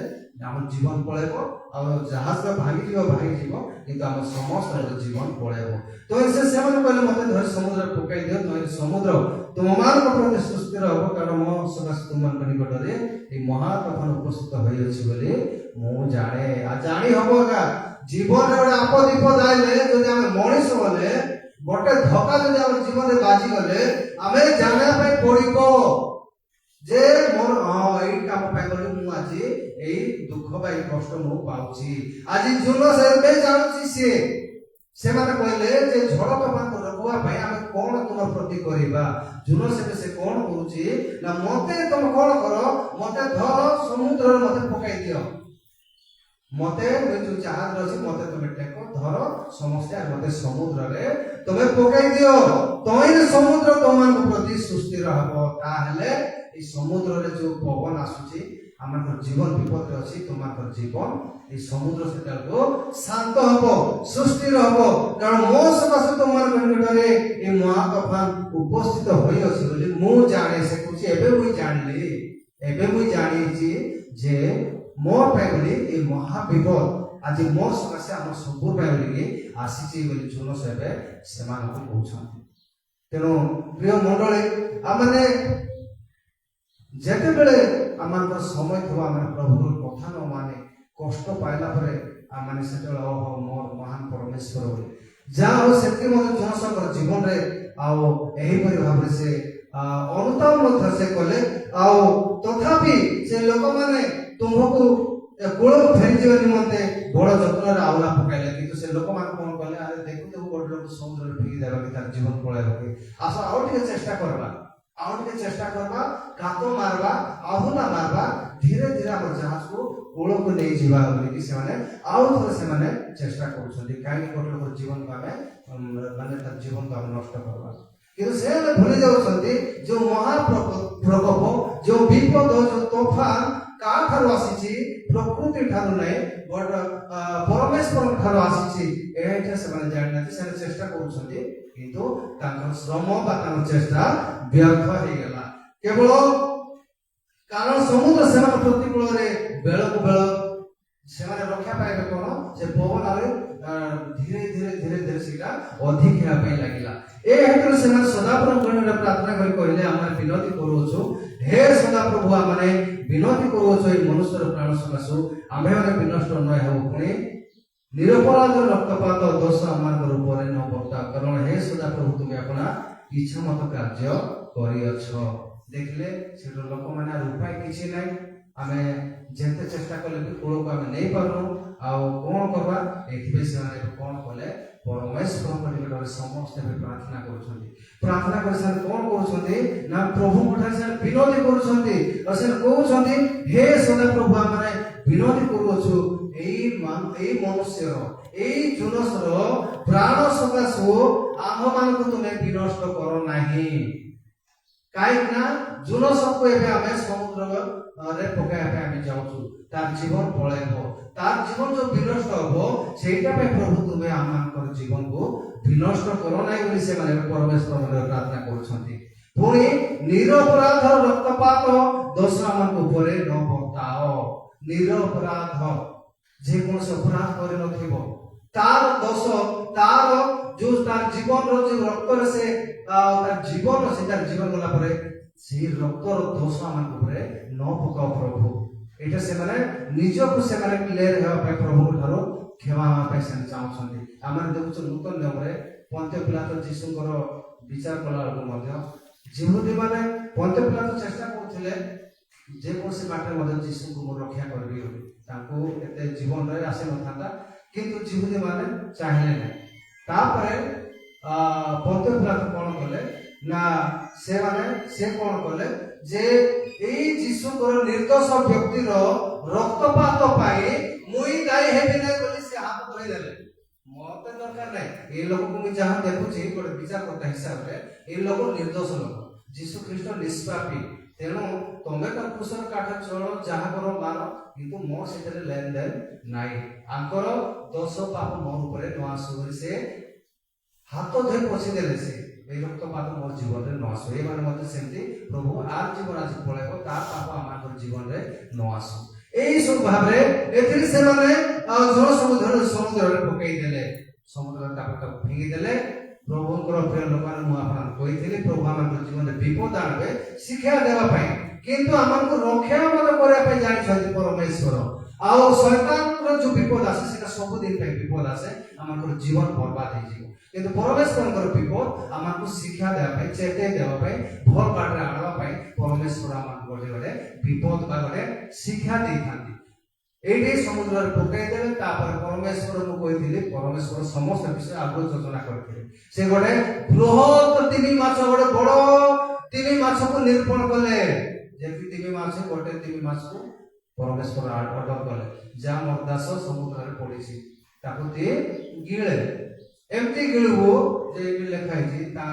ଆମ ଜୀବନ ପଳେଇବ, ଆଉ ଜାହାଜ ଭାଙ୍ଗିଯିବ, କିନ୍ତୁ ଆମ ସମସ୍ତଙ୍କର ଜୀବନ ପଳେଇବ। ତ ସେମାନେ କହିଲେ ମତେ ଧରି ସମୁଦ୍ରରେ ପକାଇ ଦିଅ, ସମୁଦ୍ର ତୁମମାନଙ୍କ ପ୍ରତି ସୁସ୍ଥିର ହବ, କାରଣ ମୋ ସକାଶେ ତୁମମାନଙ୍କ ନିକଟରେ ଏଇ ମହାତଫାନ ଉପସ୍ଥିତ ହୋଇଅଛି ବୋଲି ମୁଁ ଜାଣେ। ଆଉ ଜାଣି ହବ ଏକା ଜୀବନରେ ଗୋଟେ ଆପଦ ବିପଦ ଆଇଲେ, ଯଦି ଆମେ ମଣିଷ ଗଲେ ଗୋଟେ ଧକ୍କା ଯଦି ଆମ ଜୀବନରେ ବାଜିଗଲେ ଆମେ ଜାଣିବା ପାଇଁ ପଡିବ ଯେ ମୋର ଏଇ କାମ ପାଇଁ ଗଲେ ମୁଁ ଆଜି ଏଇ ଦୁଃଖ ବା ଏଇ କଷ୍ଟ ମୁଁ ପାଉଛି। ଆଜି ଜୁନସ ଏବେ ଜାଣୁଛି ସେମାନେ କହିଲେ ଯେ ଝଡ଼ ତୋଫାନକୁ ରୋକିବା ପାଇଁ ଆମେ କଣ ତୁମ ପ୍ରତି କରିବା। ଜୁନସ ଏବେ ସେ କଣ କରୁଛି ନା ମତେ ତମେ କଣ କର, ମତେ ଧର ସମୁଦ୍ରରେ ମତେ ପକାଇ ଦିଅ, ମତେ ଯୋଉ ଜାହାଜ ଅଛି ମତେ ତମେ ଟେକ ଧର ସମସ୍ତେ, ମତେ ସମୁଦ୍ରରେ ତମେ ପକାଇ ଦିଅ, ତମେ ସମୁଦ୍ର ତମମାନଙ୍କ ପ୍ରତି ସୁସ୍ଥିର ହବ। ତାହେଲେ এই সমুদ্রের যে পবন আসুচি আমার জীবন বিপদে অছি, তোমার জীবন এই সমুদ্র সেটাকে শান্ত হব, সুস্থির হব, কারণ মো সকাশে তোমার নিকটরে এই মহাতফান উপস্থিত হইଅছি বলি মু জানে। সে কହୁଛି ଏବେ ମୁଁ ଜାଣିଛି যে ମୋ ପାଇଁ ବୋଲି এই ମହାବିପଦ ଆଜି ମୋ ସକାଶେ ଆମ ସବୁ ପାଇଁ ବୋଲି ଆସିଛି ବୋଲି ଜୁନସ ଏବେ ସେମାନଙ୍କୁ କହୁଛନ୍ତି। ତେଣୁ ପ୍ରିୟ ମଣ୍ଡଳୀ, ଆମେ ଯେତେବେଳେ ଆମର ସମୟ ଥିବ ଆମେ ପ୍ରଭୁର କଥା ନ ମାନେ କଷ୍ଟ ପାଇଲା ପରେ ଆମେ ସେତେବେଳେ ଓହୋ ମୋର ମହାନ ପରମେଶ୍ୱର ବୋଲି ଯାହା ହଉ ସେତିକି ମଧ୍ୟ ଜନସଙ୍କର ଜୀବନରେ ଆଉ ଏହିପରି ଭାବରେ ସେ ଅନୁତାପ ମଧ୍ୟ ସେ କଲେ। ଆଉ ତଥାପି ସେ ଲୋକମାନେ ତୁମକୁ କୂଳକୁ ଫେରିଯିବା ନିମନ୍ତେ ବଡ ଯତ୍ନରେ ଆଉଲା ପକାଇଲେ, କିନ୍ତୁ ସେ ଲୋକମାନେ କଣ କଲେ, ଆରେ ଦେଖୁ ଗୋଟେ ଲୋକ ସମୁଦ୍ରରେ ଫିଙ୍ଗି ଦେବା କି ତାର ଜୀବନ ପଳାଇବ କି, ଆସ ଆଉ ଟିକେ ଚେଷ୍ଟା କରିବା, କାତ ମାରବା, ଆହୁନା ମାରବା, ଧୀରେ ଧୀରେ ଆମ ଜାହାଜକୁ କୂଳକୁ ନେଇଯିବା ବୋଲିକି ସେମାନେ ଆଉ ଥରେ ସେମାନେ ଚେଷ୍ଟା କରୁଛନ୍ତି। କାହିଁକି ଗୋଟେ ଲୋକର ଜୀବନକୁ ଆମେ ତାର ଜୀବନକୁ ଆମେ ନଷ୍ଟ କରିବା। କିନ୍ତୁ ସେମାନେ ଭୁଲି ଯାଉଛନ୍ତି ଯୋଉ ପ୍ରକୋପ ଯୋଉ ବିପଦ ଯୋଉ ତୋଫାନ କାହାଠାରୁ ଆସିଛି, ପ୍ରକୃତି ଠାରୁ ନାହିଁ ବଟ ପରମେଶ୍ୱରଙ୍କ ଠାରୁ ଆସିଛି। ଏଇଟା ସେମାନେ ଜାଣିନାହାନ୍ତି। ସେମାନେ ଚେଷ୍ଟା କରୁଛନ୍ତି କିନ୍ତୁ ତାଙ୍କର ଶ୍ରମ ବା ତାଙ୍କର ଚେଷ୍ଟା ବ୍ୟର୍ଥ ହେଇଗଲା। କେବଳ କାରଣ ସମୁଦ୍ର ସେମାନେ ପ୍ରତିକୂଳରେ ବେଳକୁ ବେଳ ସେମାନେ ରକ୍ଷା ପାଇବେ କଣ, ସେ ପବନରେ ଧୀରେ ଧୀରେ ଧୀରେ ଧୀରେ ସେଟା ଅଧିକ ହେବା ପାଇଁ ଲାଗିଲା। ଏ ହେତୁରେ ସେମାନେ ସଦାପ୍ରଭୁଙ୍କ ନିକଟରେ ପ୍ରାର୍ଥନା କରି କହିଲେ, ଆମେ ବିନତି କରୁଅଛୁ, ହେ ସଦାପ୍ରଭୁ, ଆମେ ବିନତି କରୁଅଛୁ ଏଇ ମନୁଷ୍ୟର ପ୍ରାଣ ସକାଶୁ ଆମ୍ଭେମାନେ ବିନଷ୍ଟ ନ ହେବୁ, ପୁଣି ନିରପରାଧ ରକ୍ତପାତ ଦୋଷ ଆମମାନଙ୍କର ଉପରେ ନ ବର୍ତ୍ତାଅ, କାରଣ ହେ ସଦାପ୍ରଭୁ ତୁମେ ଆପଣା ଇଚ୍ଛା ମତ କାର୍ଯ୍ୟ କରିଅଛ। ଦେଖିଲେ ସେଠୁ ଲୋକମାନେ ଆଉ ଉପାୟ କିଛି ନାହିଁ, ଆମେ ଯେତେ ଚେଷ୍ଟା କଲେ ବି କୂଳକୁ ଆମେ ନେଇପାରୁନୁ, ଆଉ କଣ କରିବା। ଏଥିପାଇଁ ସେମାନେ କଣ କଲେ, ପରମେଶ୍ୱରଙ୍କ ନିକଟରେ ସମସ୍ତେ ବି ପ୍ରାର୍ଥନା କରୁଛନ୍ତି। ପ୍ରାର୍ଥନା କରି ସେମାନେ କଣ କରୁଛନ୍ତି ନା ପ୍ରଭୁଙ୍କ ଠାରେ ସେମାନେ ବିନତି କରୁଛନ୍ତି, ଆଉ ସେମାନେ କହୁଛନ୍ତି, ହେ ସଦାପ୍ରଭୁ, ଆମେ ବିନତି କରୁଅଛୁ ଏଇ ମନୁଷ୍ୟର ଏଇ ଜୁନସର ପ୍ରାଣ ସକାଶୁ ଆମ୍ଭମାନଙ୍କୁ ତୁମେ ବିନଷ୍ଟ କର ନାହିଁ। କାହିଁକି ନା ଜୁନସକୁ ଏବେ ଆମେ ସମୁଦ୍ରରେ ପକାଇବା ପାଇଁ ଆମେ ଯାଉଛୁ, ତାର ଜୀବନ ପଳେଇବ, ତାର ଜୀବନ ଯୋଉ ବିନଷ୍ଟ ହବ ସେଇଟା ପାଇଁ ପ୍ରଭୁ ତୁମେ ଆମମାନଙ୍କର ଜୀବନକୁ ବିନଷ୍ଟ କର ନାହିଁ ବୋଲି ସେମାନେ ପରମେଶ୍ୱର ପ୍ରାର୍ଥନା କରୁଛନ୍ତି। ପୁଣି ନିରପରାଧ ରକ୍ତପାତ ଦୋଷ ଆମମାନଙ୍କ ଉପରେ ନ ବର୍ତ୍ତାଅ। ନିରପରାଧ ଯେକୌଣସି ଅପରାଧ କରିନଥିବ, ତାର ଦୋଷ, ତାର ଯୋଉ ତାର ଜୀବନର ଯୋଉ ରକ୍ତରେ ସେ ତାର ଜୀବନ, ସେ ତାର ଜୀବନ ଗଲା ପରେ ସେଇ ରକ୍ତର ଦୋଷ ଆମମାନଙ୍କ ଉପରେ ନ ପକାଅ ପ୍ରଭୁ। ଏଇଟା ସେମାନେ ନିଜକୁ ସେମାନେ କ୍ଲିୟର ହେବା ପାଇଁ ପ୍ରଭୁଙ୍କ ଠାରୁ କ୍ଷମା ହେବା ପାଇଁ ସେମାନେ ଚାହୁଁଛନ୍ତି। ଆମେ ଦେଖୁଛୁ ନୂତନ ନିୟମରେ ପନ୍ତିୟ ପିଲାତ ଯୀଶୁଙ୍କର ବିଚାର କଲା ବେଳକୁ ମଧ୍ୟ ଯିହୁଦୀ ମାନେ ପନ୍ତିୟ ପିଲାତ ଚେଷ୍ଟା କରୁଥିଲେ ଯେକୌଣସି ବାଟରେ ମଧ୍ୟ ଯୀଶୁଙ୍କୁ ମୁଁ ରକ୍ଷା କରିବି ବୋଲି, ତାଙ୍କୁ ଏତେ ଜୀବନରେ ଆସିନଥାନ୍ତା, କିନ୍ତୁ ଯିହୁଦୀ ମାନେ ଚାହିଁଲେ ନାହିଁ। ତାପରେ ପନ୍ତିୟ ପିଲାତ କଣ କଲେ ନା ସେ କଣ କଲେ ଯେ ଏଇ ଯୀଶୁଙ୍କର ନିର୍ଦ୍ଦୋଷ ବ୍ୟକ୍ତିର ରକ୍ତପାତ ପାଇଁ ମୁଇଁ ଦାୟୀ ହେବି ନାହିଁ ବୋଲି ସେ ହାତ ଧରିଦେଲେ। ମତେ ଦରକାର ନାହିଁ, ଏଇ ଲୋକକୁ ମୁଁ ଯାହା ଦେଖୁଛି ଗୋଟେ ବିଚାରକର୍ତ୍ତା ହିସାବରେ ଏଇ ଲୋକ ନିର୍ଦ୍ଦୋଷ ଲୋକ, ଯୀଶୁ ଖ୍ରୀଷ୍ଟ ନିଷ୍ପାପୀ, ତେଣୁ ତମେ ତ କୁଶଳ କାଠ ଚଳ ଯାହା କର ମାନ, କିନ୍ତୁ ମୋ ସେଥିରେ ଲେନ ଦେନ ନାହିଁ, ଆଙ୍କର ଦୋଷ ପାପ ମୋ ଉପରେ ନ ଆସୁ ବୋଲି ସେ ହାତ ଧରି ପୋଛିଦେଲେ। ସେ এই রক্তপাত মোর জীবনে ন আসু, এইমানে মধ্যে সেমতি প্রভু আর জীবন আজ পড়াইব, তার পাপ আমার জীবনে ন আসু। এই সব ভাবে এথিরে সেমানে জল সমুদ্রে পকাই দেলে, সমুদ্র তাপটা ভেঙে দেলে। প্রভুଙ୍କର প্রিয় ଲୋକମାନେ ମୁଁ ଆପଣଙ୍କୁ କହିଥିଲି ପ୍ରଭୁ ଆମର ଜୀବନରେ ବିପଦ ଆଣିବେ ଶିକ୍ଷା ଦେବା ପାଇଁ, କିନ୍ତୁ ଆମକୁ ରକ୍ଷା ମଧ୍ୟ କରିବା ପାଇଁ ଜାଣିଛନ୍ତି ପରମେଶ୍ୱର। ଆଉ ଶୈତାନର ଯୋଉ ବିପଦ ଆସେ ସେଟା ସବୁଦିନ ପାଇଁ ବିପଦ ଆସେ, ଆମର ଜୀବନ ବର୍ବାଦ ହେଇଯିବ। କିନ୍ତୁ ପରମେଶ୍ୱରଙ୍କର ବିପଦ ଆମକୁ ଶିକ୍ଷା ଦେବା ପାଇଁ, ଚେତାଇ ଦେବା ପାଇଁ, ଭଲ ବାଟରେ ଆଣିବା ପାଇଁ ପରମେଶ୍ୱର ଆମକୁ ଗୋଟେ ଗୋଟେ ବିପଦ ବା ଗୋଟେ ଶିକ୍ଷା ଦେଇଥାନ୍ତି। এইটি সমুদ্রে পকাই দেবে, তারপরে পরমেশ্বর মু কইଥିଲି পরমেশ্বর সমস্ত বিষয় আগুন যোজনা করেছিলেন। সে গোটে বৃহৎ তিমি মাছ, গোটে বড় তিমি মাছକୁ নিরূপণ কলে, যেটি তিমি মাছ গোটে তিমি মাছକୁ পরমেশ্বর অর্ডর কলে, যা মোর দাস সমুদ্রে পড়িছি তাকে তুই গিলে, এমতি গিলবু যে লেখা হয়েছি তা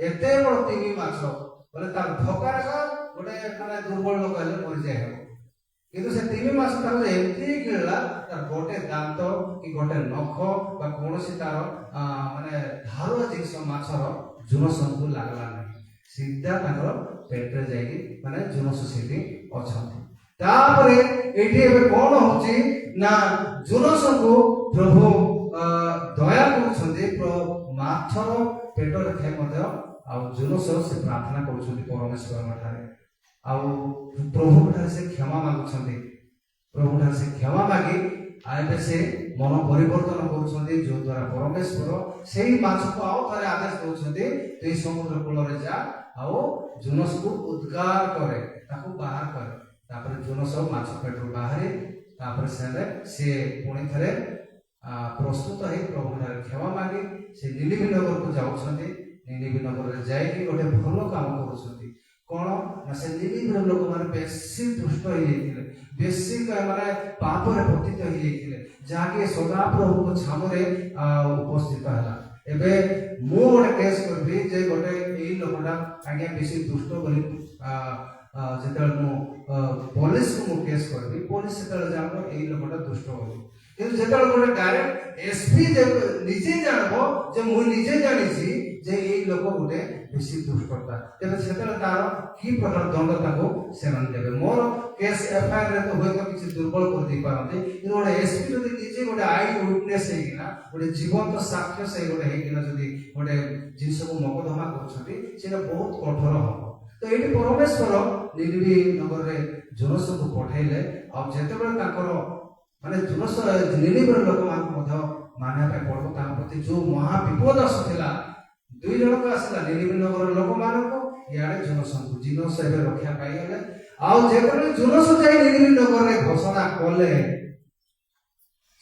এতে বড় তিমি মাছ বলে তার ধকার গোটে মানে দুর্বল লোক হলে মরিযাই হব। কিন্তু ସେ ତିନି ମାସ ତାକୁ ଏମିତି ଗିଳିଲା ତାର ଗୋଟେ ଦାନ୍ତ କି ଗୋଟେ ନଖ ବା କୌଣସି ତାର ମାନେ ଧାରୁଆ ଜିନିଷ ମାଛର ଜୁନସଙ୍କୁ ଲାଗିଲା ନାହିଁ, ସିଧା ତାଙ୍କର ପେଟରେ ଯାଇକି ମାନେ ଜୁନସ ସେଠି ଅଛନ୍ତି। ତାପରେ ଏଠି ଏବେ କଣ ହଉଛି ନା ଜୁନସଙ୍କୁ ପ୍ରଭୁ ଦୟା କରୁଛନ୍ତି, ମାଛର ପେଟରେ ଥାଇ ମଧ୍ୟ ଆଉ ଜୁନସ ସେ ପ୍ରାର୍ଥନା କରୁଛନ୍ତି ପରମେଶ୍ୱରଙ୍କ ଠାରେ, ଆଉ ପ୍ରଭୁଙ୍କଠାରେ ସେ କ୍ଷମା ମାଗୁଛନ୍ତି। ପ୍ରଭୁଙ୍କଠାରେ ସେ କ୍ଷମା ମାଗି ଏବେ ସେ ମନ ପରିବର୍ତ୍ତନ କରୁଛନ୍ତି, ଯୋଉ ଦ୍ୱାରା ପରମେଶ୍ୱର ସେଇ ମାଛକୁ ଆଉ ଥରେ ଆଦେଶ ଦଉଛନ୍ତି ତୁଇ ସମୁଦ୍ର କୂଳରେ ଯା ଆଉ ଜୁନସକୁ ଉଦ୍ଗାର କରେ, ତାକୁ ବାହାର କରେ। ତାପରେ ଜୁନସ ମାଛ ପେଟରୁ ବାହାରି ତାପରେ ସେ ପୁଣି ଥରେ ପ୍ରସ୍ତୁତ ହେଇ ପ୍ରଭୁଙ୍କଠାରେ କ୍ଷମା ମାଗି ସେ ନିନିଭି ନଗରକୁ ଯାଉଛନ୍ତି। ନିନିଭି ନଗରରେ ଯାଇକି ଗୋଟେ ଭଲ କାମ କରୁଛନ୍ତି। କଣ ନା ସେ ନିନିଭେର ଲୋକମାନେ ବେଶୀ ଦୁଷ୍ଟ ହେଇଯାଇଥିଲେ, ବେଶୀ ମାନେ ପାପରେ ପତିତ ହେଇଯାଇଥିଲେ, ଯାହାକି ସଦାପ୍ରଭୁଙ୍କ ଛାମୁରେ ଉପସ୍ଥିତ ହେଲା। ଏବେ ମୁଁ ଗୋଟେ କେସ୍ କରିବି ଯେ ଗୋଟେ ଏଇ ଆଜ୍ଞା ବେଶୀ ଦୁଷ୍ଟ ବୋଲି ଯେତେବେଳେ ମୁଁ ପୋଲିସକୁ ମୁଁ କେସ୍ କରିବି, ପୋଲିସ ସେତେବେଳେ ଜାଣିବ ଏଇ ଲୋକଟା ଦୁଷ୍ଟ ବୋଲି। କିନ୍ତୁ ଯେତେବେଳେ ଗୋଟେ ଡାଇରେକ୍ଟ ଏସପି ନିଜେ ଜାଣିବ ଯେ ମୁଁ ନିଜେ ଜାଣିଛି ଯେ ଏଇ ଲୋକ ଗୋଟେ ବେଶୀ ଦୁଷ୍ଟତା, ତେବେ ସେତେବେଳେ ତାର କି ପ୍ରକାର ଦଣ୍ଡ ତାକୁ ସେମାନେ ଦେବେ। ମୋର କେସ୍ ଏଫଆଇଆର ରେ ତ ହୁଏତ କିଛି ଦୁର୍ବଳ କରିଦେଇ ପାରନ୍ତି, କିନ୍ତୁ ଗୋଟେ ଏସପି ଯଦି ନିଜେ ଗୋଟେ ଆଇ ୱିଟନେସ୍ ହେଇକିନା ଗୋଟେ ଜୀବନ୍ତ ସାକ୍ଷ୍ୟ ସେଇ ଗୋଟେ ହେଇକିନା ଯଦି ଗୋଟେ ଜିନିଷକୁ ମକଦ୍ଦମା କରୁଛନ୍ତି, ସେଇଟା ବହୁତ କଠୋର ହବ। ତ ଏଇଠି ପରମେଶ୍ୱର ନିନିବି ନଗରରେ ଜୋନସକୁ ପଠେଇଲେ, ଆଉ ଯେତେବେଳେ ତାଙ୍କର ମାନେ ଜୋନସ ନିନିବିର ଲୋକମାନଙ୍କୁ ମଧ୍ୟ ମାନିବା ପାଇଁ ପଡିବ, ତାଙ୍କ ପ୍ରତି ଯୋଉ ମହା ବିପଦ ଆସୁଥିଲା, ଦୁଇ ଜଣକ ଆସିଲା ନିନିବି ନଗରର ଲୋକମାନଙ୍କୁ, ଇଆଡେ ଜୋନସଙ୍କୁ। ଜୋନସ ଏବେ ରକ୍ଷା ପାଇଗଲେ। ଆଉ ଯେତେବେଳେ ଜୋନସ ଯାଇ ନିନିବି ନଗରରେ ଘୋଷଣା କଲେ,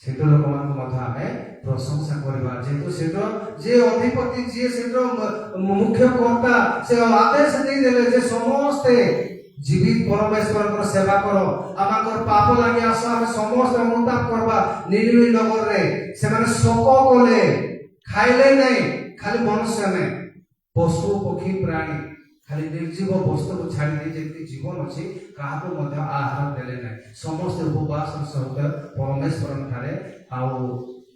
ସେଠୁ ଲୋକମାନଙ୍କୁ ମଧ୍ୟ ଆମେ ପ୍ରଶଂସା କରିବା, ଯେହେତୁ ସେଠୁ ଯେ ଅଧିପତି ଯିଏ ସେଠୁ ମୁଖ୍ୟ କର୍ତ୍ତା ସେ ଆଦେଶ ଦେଇଦେଲେ ଯେ ସମସ୍ତେ ଜୀବିତ ପରମେଶ୍ୱରଙ୍କର ସେବା କର, ଆମଙ୍କର ପାପ ଲାଗି ଆସ, ଆମେ ସମସ୍ତେ ଅନୁତାପ କରିବା। ନିନିବି ନଗରରେ ସେମାନେ ଶୋକ କଲେ, ଖାଇଲେ ନାହିଁ, ଖାଲି ମନୁଷ୍ୟ ନାହିଁ, ପଶୁ ପକ୍ଷୀ ପ୍ରାଣୀ, ଖାଲି ନିର୍ଜୀବ ବସ୍ତୁକୁ ଛାଡ଼ି ଦେଇ ଯେମିତି ଜୀବନ ଅଛି କାହାକୁ ମଧ୍ୟ ଆହାର ଦେଲେ ନାହିଁ। ସମସ୍ତେ ଉପବାସର ସହିତ ପରମେଶ୍ୱରଙ୍କ ଠାରେ ଆଉ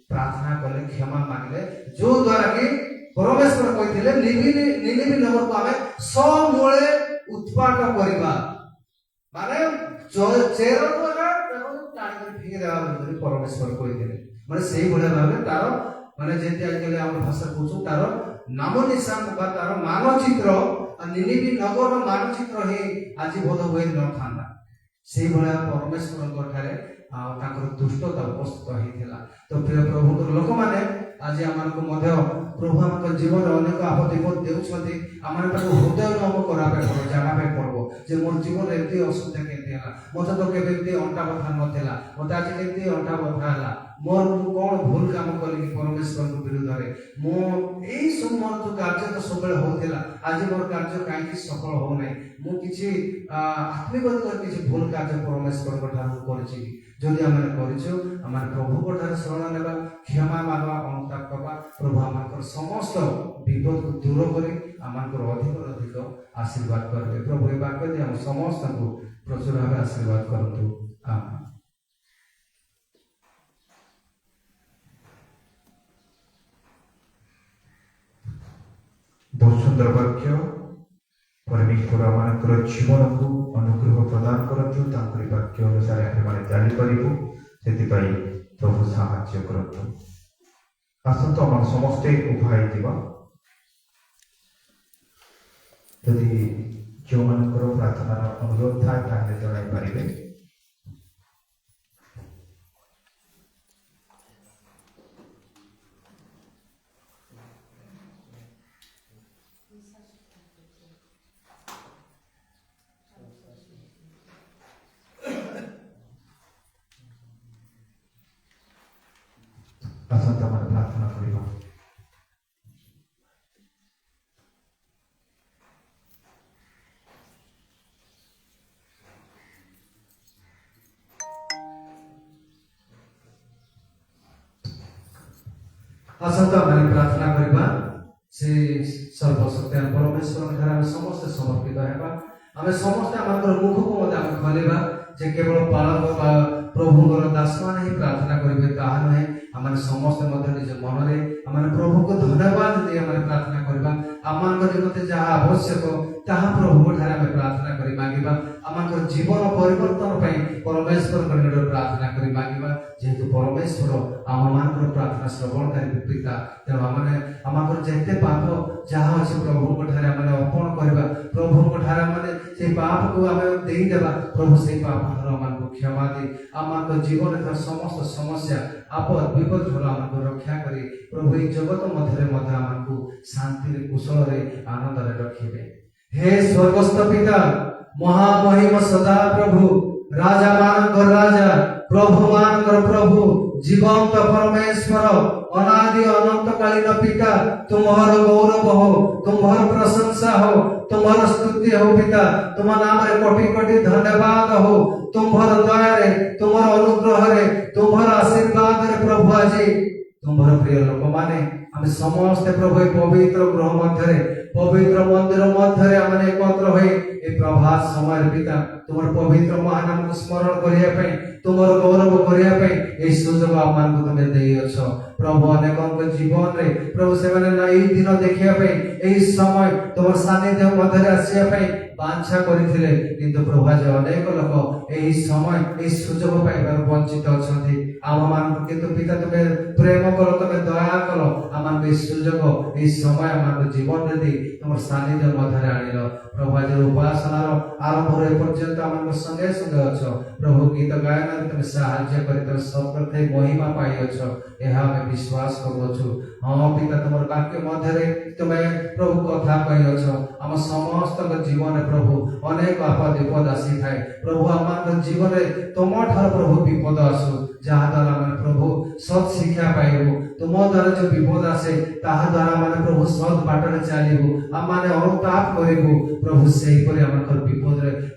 ପ୍ରାର୍ଥନା କଲେ, କ୍ଷମା ମାଗିଲେ, ଯୋଉ ଦ୍ୱାରା କି ପରମେଶ୍ୱର କହିଥିଲେ ନିନିବି ନଗରକୁ ଆମେ ସମୂଳେ ଉତ୍ପାଟ କରିବା, ମାନେ ଚେରକୁ ଟାଣିକରି ଫିଙ୍ଗି ଦେବା ବୋଲି ପରମେଶ୍ୱର କହିଥିଲେ। ମାନେ ସେଇଭଳିଆ ଭାବେ ତାର ମାନେ ଯେମିତି ଆଜିକାଲି ଆମର ଭାଷା କହୁଛୁ ତାର ନାମ ନିଶାନ ବା ତାର ମାନଚିତ୍ର, ନିନିବି ନଗରର ମାନଚିତ୍ର ହିଁ ଆଜି ବୋଧ ହୁଏ ନଥାନ୍ତା। ସେଇଭଳିଆ ପରମେଶ୍ୱରଙ୍କ ଠାରେ ଆଉ ତାଙ୍କର ଦୁଷ୍ଟତା ଉପସ୍ଥିତ ହେଇଥିଲା। ତ ପ୍ରିୟ ପ୍ରଭୁଙ୍କର ଲୋକମାନେ ଆଜି ଆମମାନଙ୍କୁ ମଧ୍ୟ ପ୍ରଭୁ ଆମଙ୍କ ଜୀବନରେ ଅନେକ ଆପଦ ବିପଦ ଦେଉଛନ୍ତି, ଆମେ ତାକୁ ହୃଦୟଙ୍ଗମ କରିବା ପାଇଁ ପଡ଼ିବ, ଜାଣିବା ପାଇଁ ପଡ଼ିବ ଯେ ମୋର ଜୀବନରେ ଏମିତି ଅସୁବିଧା କେମିତି ହେଲା, ମୋତେ ତ କେବେ ଏମିତି ଅଣ୍ଟା ବଥା ନଥିଲା, ମୋତେ ଆଜି କେମିତି ଅଣ୍ଟା ବଥା ହେଲା, ମୋର ମୁଁ କ'ଣ ଭୁଲ କାମ କଲି କି ପରମେଶ୍ୱରଙ୍କ ବିରୁଦ୍ଧରେ, ମୁଁ ଏଇ ସବୁ ମୋର ଯୋଉ କାର୍ଯ୍ୟ ତ ସବୁବେଳେ ହଉଥିଲା, ଆଜି ମୋର କାର୍ଯ୍ୟ କାହିଁକି ସଫଳ ହଉନାହିଁ, ମୁଁ କିଛି ଆତ୍ମିକ କିଛି ଭୁଲ କାର୍ଯ୍ୟ ପରମେଶ୍ୱରଙ୍କ ଠାରୁ କରିଛି କି? ଯଦି ଆମେ କରିଛୁ, ଆମେ ପ୍ରଭୁଙ୍କ ଠାରେ ଶରଣ ନେବା, କ୍ଷମା ମାଗବା, ଅନୁତାପ କରିବା, ପ୍ରଭୁ ଆମଙ୍କର ସମସ୍ତ ବିପଦକୁ ଦୂର କରି ଆମଙ୍କର ଅଧିକରୁ ଅଧିକ ଆଶୀର୍ବାଦ କରିବେ। ପ୍ରଭୁ ଏ ବାକ୍ୟ ଦେଇ ଆମ ସମସ୍ତଙ୍କୁ ପ୍ରଚୁର ଭାବେ ଆଶୀର୍ବାଦ କରନ୍ତୁ। ଆମେନ୍। ବହୁତ ସୁନ୍ଦର ବାକ୍ୟ। ପରମେଶ୍ୱର ଆମମାନଙ୍କର ଜୀବନକୁ ଅନୁଗ୍ରହ ପ୍ରଦାନ କରନ୍ତୁ, ତାଙ୍କରି ବାକ୍ୟ ଅନୁସାରେ ଆମେମାନେ ଚାଲିପାରିବୁ, ସେଥିପାଇଁ ପ୍ରଭୁ ସାହାଯ୍ୟ କରନ୍ତୁ। ଆସନ୍ତୁ ଆମେ ସମସ୍ତେ ଉଭା ହେଇଯିବା। ଯଦି ଯେଉଁମାନଙ୍କର ପ୍ରାର୍ଥନାର ଅନୁରୋଧ ଥାଏ ତାହେଲେ ଜଣାଇ ପାରିବେ। ଆସନ୍ତୁ ଆମେ ପ୍ରାର୍ଥନା କରିବା। ଆସନ୍ତୁ ଆମେ ପ୍ରାର୍ଥନା କରିବା। ସେ ସର୍ବଶକ୍ତିମାନ ପରମେଶ୍ୱରଙ୍କ ଠାରେ ଆମେ ସମସ୍ତେ ସମର୍ପିତ ହେବା। ଆମେ ସମସ୍ତେ ଆମର ମୁଖକୁ ମଧ୍ୟ ଆମେ ଖୋଲିବା ଯେ କେବଳ ପାଳକ ବା ପ୍ରଭୁଙ୍କର ଦାସମାନେ ହିଁ ପ୍ରାର୍ଥନା କରିବେ ତାହା ନୁହେଁ। ଆମେ ସମସ୍ତେ ମଧ୍ୟ ନିଜ ମନରେ ଆମେ ପ୍ରଭୁକୁ ଧନ୍ୟବାଦ ଦେଇ ଆମେ ପ୍ରାର୍ଥନା କରିବା। ଆମମାନଙ୍କ ନିମନ୍ତେ ଯାହା ଆବଶ୍ୟକ ତାହା ପ୍ରଭୁଙ୍କ ଠାରେ ଆମେ ପ୍ରାର୍ଥନା କରି ମାଗିବା। ଆମଙ୍କର ଜୀବନ ପରିବର୍ତ୍ତନ ପାଇଁ ପରମେଶ୍ୱରଙ୍କ ନିକଟରେ ପ୍ରାର୍ଥନା କରି ମାଗିବା। ଯେହେତୁ ପରମେଶ୍ୱର ଆମମାନଙ୍କର ପ୍ରାର୍ଥନା ଶ୍ରବଣକାରୀ ପିତା, ତେଣୁ ଆମେ ଆମଙ୍କର ଯେତେ ପାପ ଯାହା ଅଛି ପ୍ରଭୁଙ୍କ ଠାରେ ଆମେ ଅର୍ପଣ କରିବା। ପ୍ରଭୁଙ୍କ ଠାରେ ଆମେ ସେଇ ପାପକୁ ଆମେ ଦେଇଦେବା। ପ୍ରଭୁ ସେଇ ପାପ ଠାରୁ ଆମମାନଙ୍କୁ କ୍ଷମା ଦେଇ ଆମମାନଙ୍କ ଜୀବନରେ ସମସ୍ତ ସମସ୍ୟା ଆପଦ ବିପଦ ଠାରୁ ଆମକୁ ରକ୍ଷା କରି ପ୍ରଭୁ ଏଇ ଜଗତ ମଧ୍ୟରେ ମଧ୍ୟ ଆମକୁ ଶାନ୍ତିରେ କୁଶଳରେ ଆନନ୍ଦରେ ରଖିବେ। ହେ ସ୍ୱର୍ଗସ୍ଥ ପିତା, ମହାମହିମ ସଦା ପ୍ରଭୁ, ରାଜା ମାନଙ୍କର ରାଜା, ପ୍ରଭୁ ମାନଙ୍କର ପ୍ରଭୁ, ଜୀବନ୍ତ ପରମେଶ୍ୱର, ଅନାଦି ଅନନ୍ତକାଳୀନ ପିତା, ତୁମର ଗୌରବ ହଉ, ତୁମର ପ୍ରଶଂସା ହଉ, ତୁମର ସ୍ତୁତି ହଉ ପିତା। ତୁମ ନାମରେ କୋଟି କୋଟି ଧନ୍ୟବାଦ ହଉ। ତୁମର ଦୟାରେ, ତୁମର ଅନୁଗ୍ରହରେ, ତୁମର ଆଶୀର୍ବାଦରେ ପ୍ରଭୁ ଆଜି ତୁମର ପ୍ରିୟ ଲୋକମାନେ ଆମେ ସମସ୍ତେ ପ୍ରଭୁ ଏ ପବିତ୍ର ଗୃହ ମଧ୍ୟରେ পবিত্র মন্দির মধ্যে আমরা একত্র হয়ে এই প্রভাত সময়ের পিতা তোমার পবিত্র মহানামକୁ স্মরণ করিয়া পাই তোমার গৌরব করিয়া পাই এই সুযোগ আমাকে তুমি দেইছ প্রভু অনেকଙ୍କ জীবନରେ প্রভু ସେମାନେ এই দিন দেখিয়া পাই এই সময় তোমার সান্নিধ্য মধ্যে আসিয়া পাই বাঞ্ছা করিଥିଲେ কিন্তু প্রভু আজ অনেক লোক এই সময় এই সুযোগ পাইবার বঞ্চিত অଛନ୍ତି ଆମମାନଙ୍କୁ কিন্তু পিতা তুমি প্রেম কর তুমি দয়া কর আমাকে এই সুযোগ এই সময় আমাকে জীবନରେ দেই তোমার সান্নিধ্য মধ্যে আনিল প্রভু আজ উপাসনার আরম্ভ পর্যন্ত আমাকে সঙ্গে সঙ্গে অছ প্রভু গীত গায়ନରେ তুমি সাহায্য କରି তুমি সর্বথে মহিমা পাইଅଛ ଏହା ଆମେ ବିଶ୍ୱାସ କରୁଅଛୁ ହଁ ପିତା ତୁମର ବାକ୍ୟ ମଧ୍ୟରେ ତୁମେ ପ୍ରଭୁ କଥା କହିଅଛ ଆମ ସମସ୍ତଙ୍କ ଜୀବନରେ ପ୍ରଭୁ ଅନେକ ଆପଦ ବିପଦ ଆସିଥାଏ ପ୍ରଭୁ ଆମଙ୍କ ଜୀବନରେ ତୁମଠାରୁ ପ୍ରଭୁ ବିପଦ ଆସୁ ଯାହା ଦ୍ୱାରା ଆମେ ପ୍ରଭୁ ସତ୍ ଶିକ୍ଷା ପାଇବୁ ତୁମ ଦ୍ୱାରା ଯୋଉ ବିପଦ ଆସେ ତାହା ଦ୍ୱାରା ଆମେ ପ୍ରଭୁ ସତ୍ ବାଟରେ ଚାଲିବୁ ଆମେ ଅନୁତାପ କରିବୁ ପ୍ରଭୁ ସେହିପରି ଆମଙ୍କର ବିପଦରେ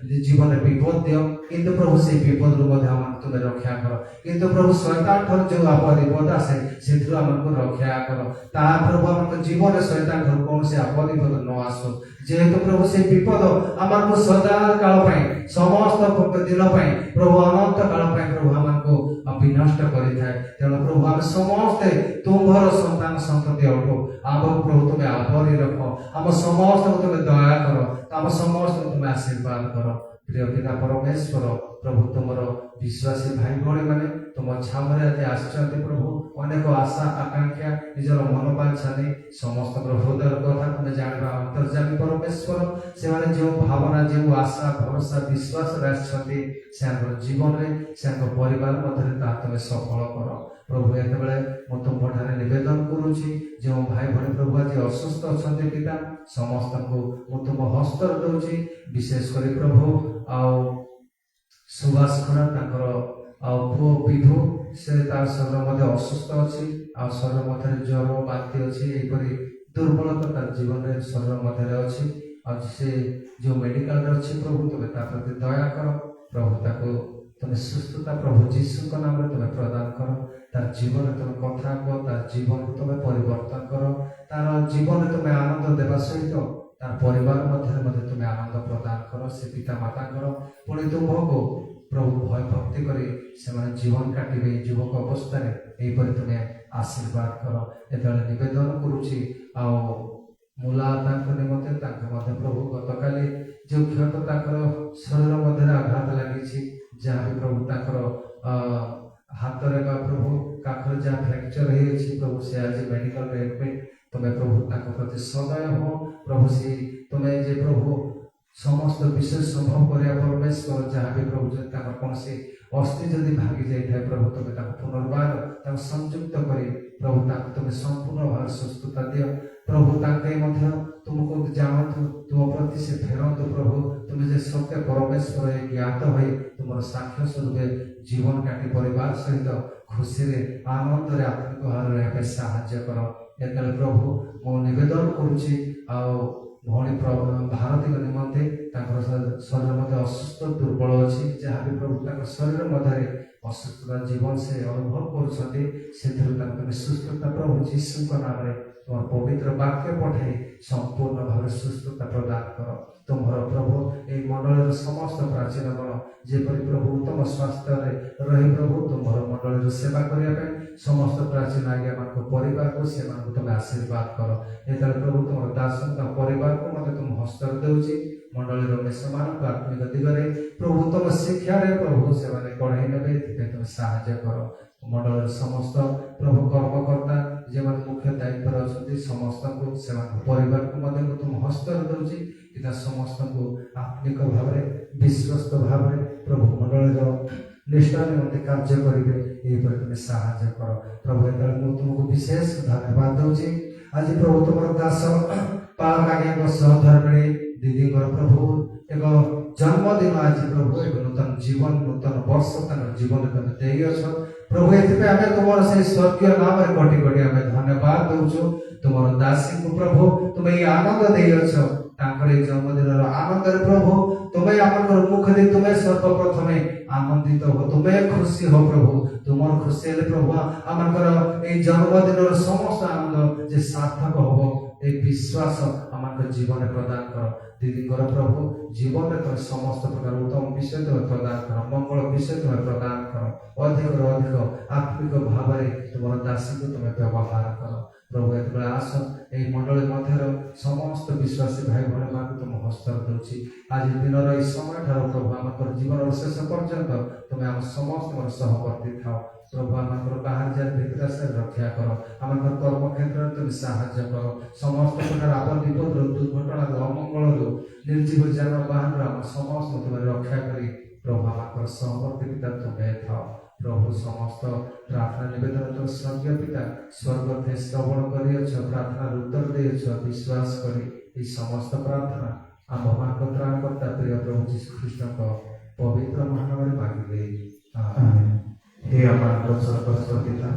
ଜୀବନରେ ବିପଦ ଦିଅ କିନ୍ତୁ ପ୍ରଭୁ ସେଇ ବିପଦରୁ ମଧ୍ୟ ଆମକୁ ତୁମେ ରକ୍ଷା କର କିନ୍ତୁ ପ୍ରଭୁ ଶୈତାନ ଠାରୁ ଯୋଉ ଆପଦ ବିପଦ ଆସେ ସେଥିରୁ ଆମକୁ ରକ୍ଷା କର ତାହା ପ୍ରଭୁ ଆମଙ୍କ ଜୀବନରେ ଶୈତାନ ଠାରୁ କୌଣସି ଆପଦ ବିପଦ ନ ଆସୁ ଯେହେତୁ ପ୍ରଭୁ ସେଇ ବିପଦ ଆମକୁ ସଦା କାଳ ପାଇଁ ସମସ୍ତ ଦିନ ପାଇଁ ପ୍ରଭୁ ଅନନ୍ତ କାଳ ପାଇଁ ପ୍ରଭୁ ଆମକୁ ବିନଷ୍ଟ କରିଥାଏ ତେଣୁ ପ୍ରଭୁ ଆମେ ସମସ୍ତେ ତୁମର ସନ୍ତାନ ସନ୍ତତି ଅଟୁ ଆମକୁ ପ୍ରଭୁ ତୁମେ ଆବରି ରଖ ଆମ ସମସ୍ତଙ୍କୁ ତୁମେ ଦୟା କର ଆମ ସମସ୍ତଙ୍କୁ ତୁମେ ଆଶୀର୍ବାଦ କର ପ୍ରିୟ ପିତା ପରମେଶ୍ୱର ପ୍ରଭୁ ତୁମର ବିଶ୍ୱାସୀ ଭାଇ ଭଉଣୀ ମାନେ ତୁମ ଛାମରେ ଆଜି ଆସିଛନ୍ତି ପ୍ରଭୁ ଅନେକ ଆଶା ଆକାଂକ୍ଷା ନିଜର ମନୋବାଞ୍ଛା ନେଇ ସମସ୍ତଙ୍କର ହୃଦୟର କଥା ତୁମେ ଜାଣିବା ଅନ୍ତର୍ଯାମୀ ପରମେଶ୍ୱର ସେମାନେ ଯେଉଁ ଭାବନା ଯେଉଁ ଆଶା ଭରସା ବିଶ୍ୱାସରେ ଆସିଛନ୍ତି ସେମାନଙ୍କ ଜୀବନରେ ସେମାନଙ୍କ ପରିବାର ମଧ୍ୟରେ ତାହା ତୁମେ ସଫଳ କର ପ୍ରଭୁ ଏତେବେଳେ ମୁଁ ତୁମଠାରେ ନିବେଦନ କରୁଛି ଯେଉଁ ଭାଇ ଭଉଣୀ ପ୍ରଭୁ ଆଜି ଅସୁସ୍ଥ ଅଛନ୍ତି ପିତା ସମସ୍ତଙ୍କୁ ମୁଁ ତୁମ ହସ୍ତରେ ଦେଉଛି ବିଶେଷ କରି ପ୍ରଭୁ ଆଉ ସୁବାସ ଖରା ତାଙ୍କର ଆଉ ପୁଅ ବିଭୁ ସେ ତାର ଶରୀର ମଧ୍ୟ ଅସୁସ୍ଥ ଅଛି ଆଉ ଶରୀର ମଧ୍ୟରେ ଜ୍ୱର ବାନ୍ତି ଅଛି ଏହିପରି ଦୁର୍ବଳତା ତାର ଜୀବନରେ ଶରୀର ମଧ୍ୟରେ ଅଛି ଆଉ ସେ ଯେଉଁ ମେଡିକାଲରେ ଅଛି ପ୍ରଭୁ ତୁମେ ତା ପ୍ରତି ଦୟା କର ପ୍ରଭୁ ତାକୁ ତୁମେ ସୁସ୍ଥତା ପ୍ରଭୁ ଯୀଶୁଙ୍କ ନାମରେ ତୁମେ ପ୍ରଦାନ କର ତାର ଜୀବନରେ ତୁମେ କଥା କୁହ ତାର ଜୀବନକୁ ତୁମେ ପରିବର୍ତ୍ତନ କର ତାର ଜୀବନରେ ତୁମେ ଆନନ୍ଦ ଦେବା ସହିତ ତାର ପରିବାର ମଧ୍ୟରେ ମଧ୍ୟ ତୁମେ ଆନନ୍ଦ ପ୍ରଦାନ କର ସେ ପିତା ମାତାଙ୍କର ପୁଣି ତୁମକୁ ପ୍ରଭୁ ଭୟ ଭକ୍ତି କରି ସେମାନେ ଜୀବନ କାଟିବେ ଏଇ ଯୁବକ ଅବସ୍ଥାରେ ଏହିପରି ତୁମେ ଆଶୀର୍ବାଦ କର ଯେତେବେଳେ ନିବେଦନ କରୁଛି ଆଉ ମୁଲା ତାଙ୍କ ନିମନ୍ତେ ତାଙ୍କ ମଧ୍ୟ ପ୍ରଭୁ ଗତକାଲି ଯେଉଁ କ୍ଷତ ତାଙ୍କର ଶରୀର ମଧ୍ୟରେ ଆଘାତ ଲାଗିଛି ଯାହା ବି ପ୍ରଭୁ ତାଙ୍କର ହାତରେ ବା ପ୍ରଭୁ କାଖରେ ଯାହା ଫ୍ରାକ୍ଚର ହେଇଛି ପ୍ରଭୁ ସେ ଆଜି ମେଡିକାଲରେ ଏଡମିଟ୍ ତୁମେ ପ୍ରଭୁ ତାଙ୍କ ପ୍ରତି ସଦୟ ହୁଅ ପ୍ରଭୁ ସେ ତୁମେ ଯେ ପ୍ରଭୁ ସମସ୍ତ ବିଷୟ ସମ୍ଭବ କରିବା ପରମେଶ୍ୱର ଯାହା ବି ପ୍ରଭୁ ଯଦି ତାଙ୍କର କୌଣସି ଅସ୍ଥି ଯଦି ଭାଙ୍ଗି ଯାଇଥାଏ ପ୍ରଭୁ ତୁମେ ତାକୁ ପୁନର୍ବାର ତାକୁ ସଂଯୁକ୍ତ କରି ପ୍ରଭୁ ତାଙ୍କୁ ତୁମେ ସମ୍ପୂର୍ଣ୍ଣ ଭାବରେ ସୁସ୍ଥତା ଦିଅ ପ୍ରଭୁ ତାଙ୍କେ ମଧ୍ୟ ତୁମକୁ ଜାଣନ୍ତୁ ତୁମ ପ୍ରତି ସେ ଫେରନ୍ତୁ ପ୍ରଭୁ ତୁମେ ଯେ ସତ୍ୟ ପରମେଶ୍ୱର ଜ୍ଞାତ ହୋଇ ତୁମର ସାକ୍ଷ୍ୟ ସ୍ୱରୂପେ ଜୀବନ କାଟି ପରିବାର ସହିତ ଖୁସିରେ ଆନନ୍ଦରେ ଆତ୍ମିକ ଭାବରେ ରହିବା ପାଇଁ ସାହାଯ୍ୟ କର ଯେତେବେଳେ ପ୍ରଭୁ ମୁଁ ନିବେଦନ କରୁଛି ଆଉ ଭଉଣୀ ଭାରତୀଙ୍କ ନିମନ୍ତେ ତାଙ୍କର ଶରୀର ମଧ୍ୟ ଅସୁସ୍ଥ ଦୁର୍ବଳ ଅଛି ଯାହା ବି ପ୍ରଭୁ ତାଙ୍କ ଶରୀର ମଧ୍ୟରେ ଅସୁସ୍ଥତା ଜୀବନ ସେ ଅନୁଭବ କରୁଛନ୍ତି ସେଥିରୁ ତାଙ୍କୁ ସୁସ୍ଥତା ପ୍ରଭୁ ଯୀଶୁଙ୍କ ନାମରେ ତୁମର ପବିତ୍ର ବାକ୍ୟ ପଠାଇ ସମ୍ପୂର୍ଣ୍ଣ ଭାବରେ ସୁସ୍ଥତା ପ୍ରଦାନ କର ତୁମର ପ୍ରଭୁ ଏହି ମଣ୍ଡଳୀର ସମସ୍ତ ପ୍ରାଚୀନଗଣ ଯେପରି ପ୍ରଭୁ ଉତ୍ତମ ସ୍ୱାସ୍ଥ୍ୟରେ ରହି ପ୍ରଭୁ ତୁମର ମଣ୍ଡଳୀର ସେବା କରିବା ପାଇଁ ସମସ୍ତ ପ୍ରାଚୀନ ଆଜ୍ଞାମାନଙ୍କ ପରିବାରକୁ ସେମାନଙ୍କୁ ତୁମେ ଆଶୀର୍ବାଦ କର ଯେତେବେଳେ ପ୍ରଭୁ ତୁମର ଦାସଙ୍କ ପରିବାରକୁ ମଧ୍ୟ ତୁମ ହସ୍ତରେ ଦେଉଛି ମଣ୍ଡଳୀର ମେଷମାନଙ୍କୁ ଆତ୍ମିକ ଦିଗରେ ପ୍ରଭୁ ତୁମ ଶିକ୍ଷାରେ ପ୍ରଭୁ ସେମାନେ କଢ଼େଇ ନେବେ ଏଥିପାଇଁ ତୁମେ ସାହାଯ୍ୟ କର ମଣ୍ଡଳୀର ସମସ୍ତ ପ୍ରଭୁ କର୍ମକର୍ତ୍ତା ଯେଉଁମାନେ ମୁଖ୍ୟ ଦାୟିତ୍ୱରେ ଅଛନ୍ତି ସମସ୍ତଙ୍କୁ ସେମାନଙ୍କ ପରିବାରକୁ ମଧ୍ୟ ତୁମ ହସ୍ତରେ ଦେଉଛି ପିତା ସମସ୍ତଙ୍କୁ ଆତ୍ମିକ ଭାବରେ ବିଶ୍ୱସ୍ତ ଭାବରେ ପ୍ରଭୁ ମଣ୍ଡଳୀର ନିଷ୍ଠା ନିମନ୍ତେ କାର୍ଯ୍ୟ କରିବେ ଏହିପରି ତୁମେ ସାହାଯ୍ୟ କର ପ୍ରଭୁ ଯେତେବେଳେ ମୁଁ ତୁମକୁ ବିଶେଷ ଧନ୍ୟବାଦ ଦେଉଛି ଆଜି ପ୍ରଭୁ ତୁମର ଦାସ ପାଳକ ଆଜ୍ଞାଙ୍କ ସହଧର୍ମିଣୀ ଦିଦିଙ୍କର ପ୍ରଭୁ ଏକ ଜନ୍ମଦିନ ଆଜି ପ୍ରଭୁ ଏକ ନୂତନ ଜୀବନ ନୂତନ ବର୍ଷ ତାଙ୍କର ଜୀବନରେ ତୁମେ ଦେଇଅଛ ପ୍ରଭୁ ଏଥିପାଇଁ ଆମେ ତୁମର ସେଇ ସ୍ୱର୍ଗୀୟ ନାମରେ କୋଟି କୋଟି ଆମେ ଧନ୍ୟବାଦ ଦେଉଛୁ ତୁମର ଦାସୀଙ୍କୁ ପ୍ରଭୁ ତୁମେ ଏଇ ଆନନ୍ଦ ଦେଇଅଛ ତାଙ୍କର ଏଇ ଜନ୍ମଦିନର ଆନନ୍ଦରେ ପ୍ରଭୁ ତୁମେ ଆମଙ୍କର ମୁଖ ଦେଇ ତୁମେ ସର୍ବପ୍ରଥମେ ଆନନ୍ଦିତ ହୋ ତୁମେ ଖୁସି ହୋ ପ୍ରଭୁ ତୁମର ଖୁସି ହେଲେ ପ୍ରଭୁ ଆମଙ୍କର ଏଇ ଜନ୍ମଦିନର ସମସ୍ତ ଆନନ୍ଦ ଯେ ସାର୍ଥକ ହବ এই বিশ্বাস আমার জীবনে প্রদান কর দিদিଙ୍କର প্রভু জীবনে তুমি সমস্ত প্রকার উত্তম বিষয় তুমি প্রদান কর মঙ্গল বিষয় তুমি প্রଦାন কর ଅଧିକରୁ ଅଧିକ ଆତ୍ମିକ ଭାବରେ ତୁମର ଦାସୀକୁ ତୁମେ ବ୍ୟବହାର କର ପ୍ରଭୁ ଏତେବେଳେ ଆସ ଏହି ମଣ୍ଡଳୀ ମଧ୍ୟରେ ସମସ୍ତ ବିଶ୍ୱାସୀ ଭାଇ ଭଉଣୀମାନଙ୍କୁ ତୁମ ହସ୍ତରେ ଦେଉଛି ଆଜି ଦିନର ଏହି ସମୟଠାରୁ ପ୍ରଭୁ ଆମଙ୍କର ଜୀବନର ଶେଷ ପର୍ଯ୍ୟନ୍ତ ତୁମେ ଆମ ସମସ୍ତଙ୍କର ସହବର୍ତ୍ତୀ ଥାଅ ପ୍ରଭୁ ଆମଙ୍କର ବାହାର ଯାଇ ଭିତରେ ସେ ରକ୍ଷା କର ଆମଙ୍କର କର୍ମକ୍ଷେତ୍ରରେ ତୁମେ ସାହାଯ୍ୟ କର ସମସ୍ତ ପ୍ରକାର ଆପଦ ବିପଦରୁ ଦୁର୍ଘଟଣାରୁ ଅମଙ୍ଗଳରୁ ନିର୍ଜୀବ ଯାନବାହନରୁ ଆମ ସମସ୍ତଙ୍କୁ ତୁମେ ରକ୍ଷା କରି ପ୍ରଭୁ ଆମଙ୍କର ସହବର୍ତ୍ତୀ ପିତା ତୁମେ ଥାଅ ପ୍ରଭୁ ସମସ୍ତ ପ୍ରାର୍ଥନା ନିବେଦନ ତୁମ ସ୍ୱର୍ଗୀୟ ପିତା ସ୍ୱର୍ଗରେ ଶ୍ରବଣ କରିଅଛ ପ୍ରାର୍ଥନାର ଉତ୍ତର ଦେଇଅଛ ବିଶ୍ୱାସ କରି ଏହି ସମସ୍ତ ପ୍ରାର୍ଥନା ଆମ୍ଭମାନଙ୍କ ତ୍ରାଣକର୍ତ୍ତା ପ୍ରିୟ ପ୍ରଭୁ ଯୀଶୁ ଖ୍ରୀଷ୍ଟଙ୍କ ପବିତ୍ର ମହାନାମରେ ମାଗିଲେ ଆମେନ୍। हे अमर स्वर्गस्थ पिता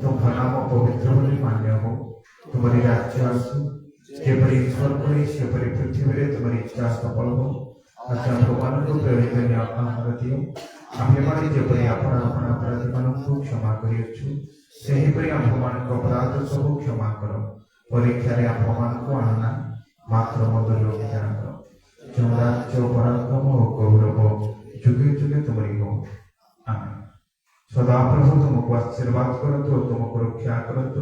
तुम नाम पवित्र बोली मान्य हो तुम्हारी राज्य आसु जेपरी स्वर्ग सेपरी पृथ्वी तुम्हारी इच्छा सफल हो आज भगवान को प्रयोजन आहार दियो आम्भेमाने जेपरी आपण आपण अपराधी मानक क्षमा करियछु सेहिपरि आम्भमानक अपराध सब क्षमा करो परीक्षा रे आम्भमानक आनना मात्र मत रक्षा करो जो राज्य पराक्रम और गौरव जुगे जुगे तुम्हारी हो आमेन। सदाप्रभु तुमको आशीर्वाद करतु तुमको रक्षा करतु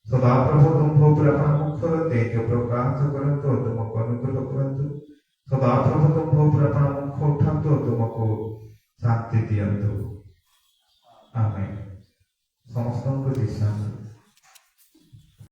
सदाप्रभु तुम पर अपना मुख तेज प्रकाश करतु तुमको अनुग्रह करतु सदाप्रभु तुम पर अपना मुख उठातु तुमको शांति दियंतु आमेन। समस्त को दिशा